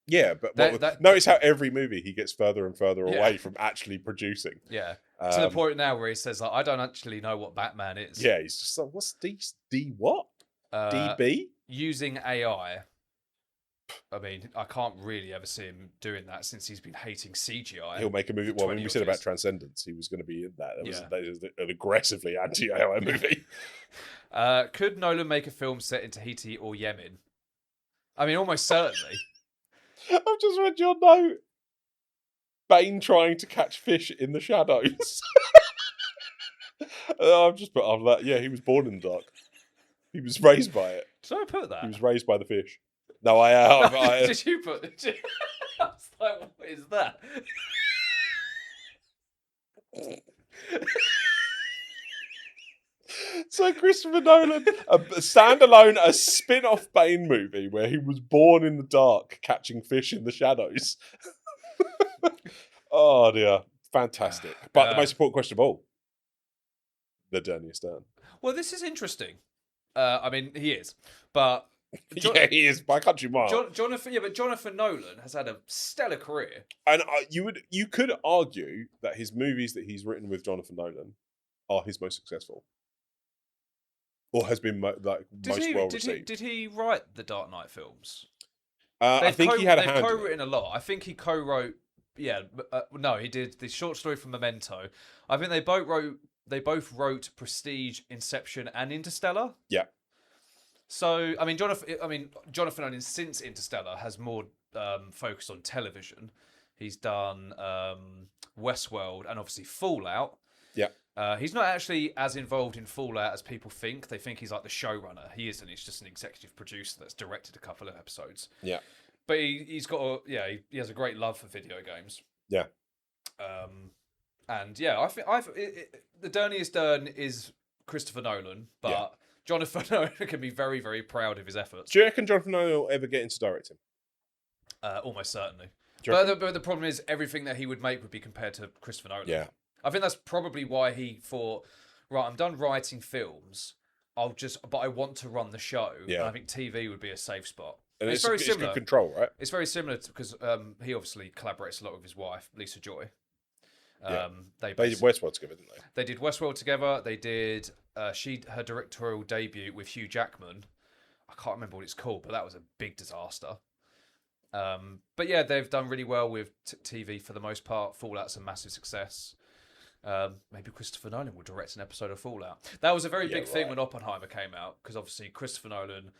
Yeah, but notice how every movie he gets further and further away from actually producing. Yeah, to the point now where he says, like, I don't actually know what Batman is. Yeah, he's just like, what's D what? DB? Using AI. I mean, I can't really ever see him doing that since he's been hating CGI. He'll make a movie. Well, when we said about Transcendence, he was going to be in that. That was an aggressively anti-AI movie. Could Nolan make a film set in Tahiti or Yemen? I mean, almost certainly. I've just read your note. Bane trying to catch fish in the shadows. I've just put on that. Yeah, he was born in the dark. He was raised by it. Did I put that? He was raised by the fish. No, I have. Did you put? I was like, what is that? So Christopher Nolan, a standalone, a spin-off Bane movie where he was born in the dark, catching fish in the shadows. Oh dear, fantastic! But the most important question of all: the dirtiest Stern. Well, this is interesting. I mean, he is, but. Yeah, he is by a country mile. Jonathan Nolan has had a stellar career, and you could argue that his movies that he's written with Jonathan Nolan are his most successful, or has been most well received. Did he write the Dark Knight films? I think he had a hand. They've co-written a lot. I think he co-wrote. Yeah, no, he did the short story from Memento. I think they both wrote Prestige, Inception, and Interstellar. Yeah. So, I mean, Jonathan Nolan since Interstellar has more focused on television. He's done Westworld and obviously Fallout. Yeah. He's not actually as involved in Fallout as people think. They think he's like the showrunner. He isn't. He's just an executive producer that's directed a couple of episodes. Yeah. But he's got he has a great love for video games. Yeah. And yeah, I think the Derniest Dern is Christopher Nolan, but Jonathan Nolan can be very, very proud of his efforts. Do you reckon Jonathan Nolan will ever get into directing? Almost certainly. But the problem is everything that he would make would be compared to Christopher Nolan. Yeah. I think that's probably why he thought, right, I'm done writing films. But I want to run the show. Yeah. And I think TV would be a safe spot. And it's very similar. It's good control, right? It's very similar because he obviously collaborates a lot with his wife, Lisa Joy. They did Westworld together, didn't they? They did Westworld together. They did her directorial debut with Hugh Jackman. I can't remember what it's called, but that was a big disaster. But yeah, they've done really well with TV for the most part. Fallout's a massive success. Maybe Christopher Nolan will direct an episode of Fallout. That was a very big thing when Oppenheimer came out, because obviously Christopher Nolan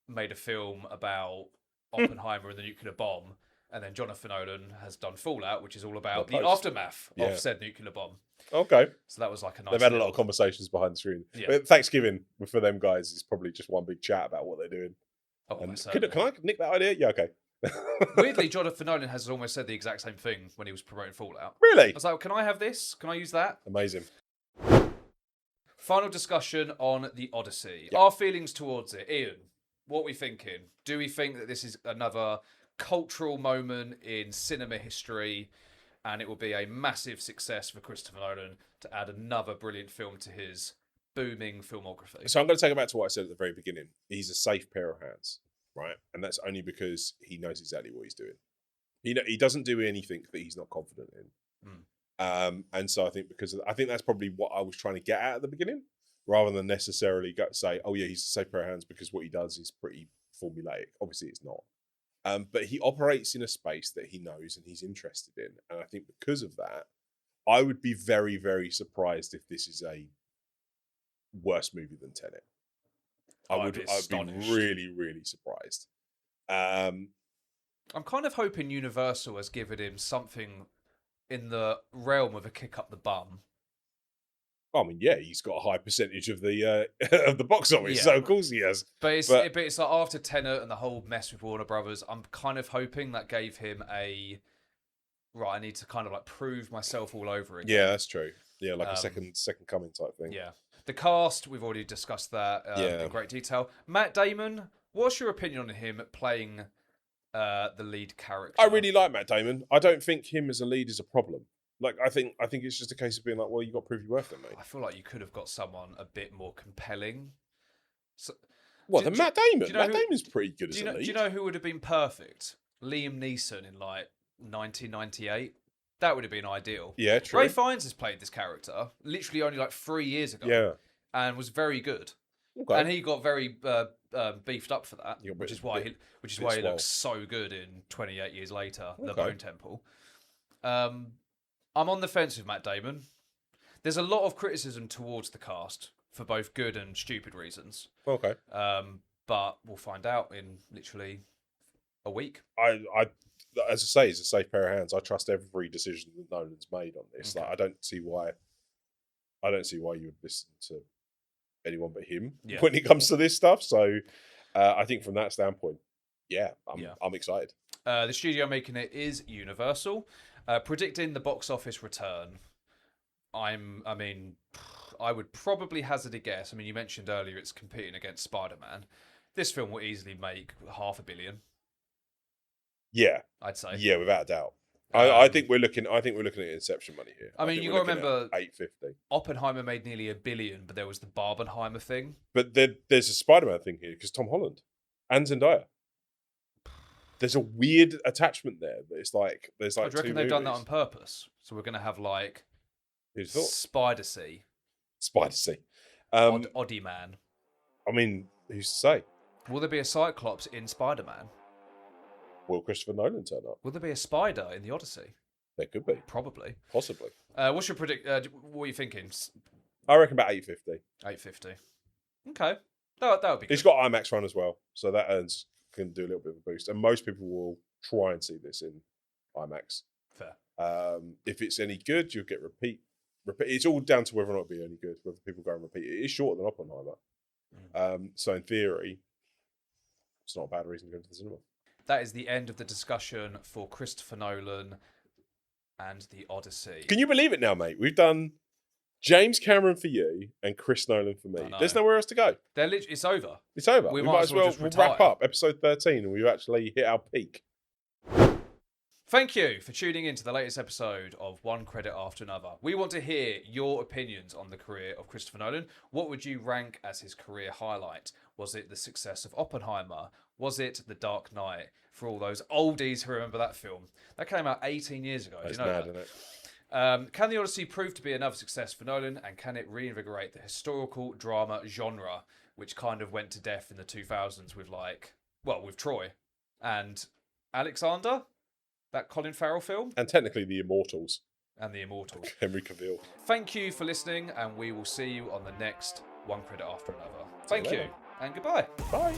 made a film about Oppenheimer and the nuclear bomb, and then Jonathan Nolan has done Fallout, which is all about the aftermath of said nuclear bomb. Okay. So that was like a nice... They've had a lot of conversations behind the screen. Yeah. But Thanksgiving for them guys is probably just one big chat about what they're doing. Oh, can I nick that idea? Yeah, okay. Weirdly, Jonathan Nolan has almost said the exact same thing when he was promoting Fallout. Really? I was like, can I have this? Can I use that? Amazing. Final discussion on the Odyssey. Yep. Our feelings towards it. Ian, what are we thinking? Do we think that this is another cultural moment in cinema history and it will be a massive success for Christopher Nolan to add another brilliant film to his booming filmography? So I'm going to take it back to what I said at the very beginning. He's a safe pair of hands. Right, and that's only because he knows exactly what he's doing. He doesn't do anything that he's not confident in. And so I think that's probably what I was trying to get at the beginning, rather than necessarily say, oh yeah, he's a safe pair of hands because what he does is pretty formulaic. Obviously, it's not. But he operates in a space that he knows and he's interested in, and I think because of that, I would be very, very surprised if this is a worse movie than Tenet. I'd be really, really surprised. I'm kind of hoping Universal has given him something in the realm of a kick up the bum. I mean, yeah, he's got a high percentage of the of the box office, so of course he has. But it's like after Tenet and the whole mess with Warner Brothers, I'm kind of hoping that gave him I need to kind of like prove myself all over again. Yeah, that's true. Yeah, like a second coming type thing. Yeah. The cast, we've already discussed that in great detail. Matt Damon, what's your opinion on him playing the lead character? I really like Matt Damon. I don't think him as a lead is a problem. Like, I think it's just a case of being like, well, you got to prove your worth, then, mate. I feel like you could have got someone a bit more compelling. So, Matt Damon? Matt Damon's pretty good as a lead. Do you know who would have been perfect? Liam Neeson in like 1998. That would have been ideal. Yeah, true. Ray Fiennes has played this character literally only like 3 years ago. Yeah. And was very good. Okay. And he got very beefed up for that, which is why he looks so good in 28 Years Later, The Bone Temple. I'm on the fence with Matt Damon. There's a lot of criticism towards the cast for both good and stupid reasons. Okay. But we'll find out in literally a week. As I say, it's a safe pair of hands. I trust every decision that Nolan's made on this. Okay. Like, I don't see why you would listen to anyone but him when it comes to this stuff. So I think from that standpoint, I'm excited. The studio making it is Universal. Predicting the box office return, I would probably hazard a guess. I mean, you mentioned earlier it's competing against Spider-Man. This film will easily make $500 million. Yeah, I'd say. Yeah, without a doubt. I think we're looking at Inception money here. I mean, you got to remember, $850. Oppenheimer made nearly $1 billion, but there was the Barbenheimer thing. But there's a Spider-Man thing here because Tom Holland and Zendaya. There's a weird attachment there. There's like do you reckon they've done that on purpose? So we're going to have like Spider-See. Oddie Man. I mean, who's to say? Will there be a Cyclops in Spider-Man? Will Christopher Nolan turn up? Will there be a spider in the Odyssey? There could be. Possibly. What's your what are you thinking? I reckon about $850. $850. Okay. That would be good. It's got IMAX run as well, so that can do a little bit of a boost. And most people will try and see this in IMAX. Fair. If it's any good, you'll get repeat. It's all down to whether or not it'll be any good, whether people go and repeat it. It is shorter than Oppenheimer. So in theory, it's not a bad reason to go to the cinema. That is the end of the discussion for Christopher Nolan and the Odyssey. Can you believe it now, mate? We've done James Cameron for you and Chris Nolan for me. There's nowhere else to go. It's over. It's over. We might as well wrap up episode 13 and we've actually hit our peak. Thank you for tuning in to the latest episode of One Credit After Another. We want to hear your opinions on the career of Christopher Nolan. What would you rank as his career highlight? Was it the success of Oppenheimer? Was it The Dark Knight? For all those oldies who remember that film. That came out 18 years ago. That's mad, isn't it? Can The Odyssey prove to be another success for Nolan? And can it reinvigorate the historical drama genre, which kind of went to death in the 2000s with Troy and Alexander? That Colin Farrell film? And technically The Immortals. And The Immortals. Henry Cavill. Thank you for listening, and we will see you on the next One Credit After Another. Thank you, and goodbye. Bye.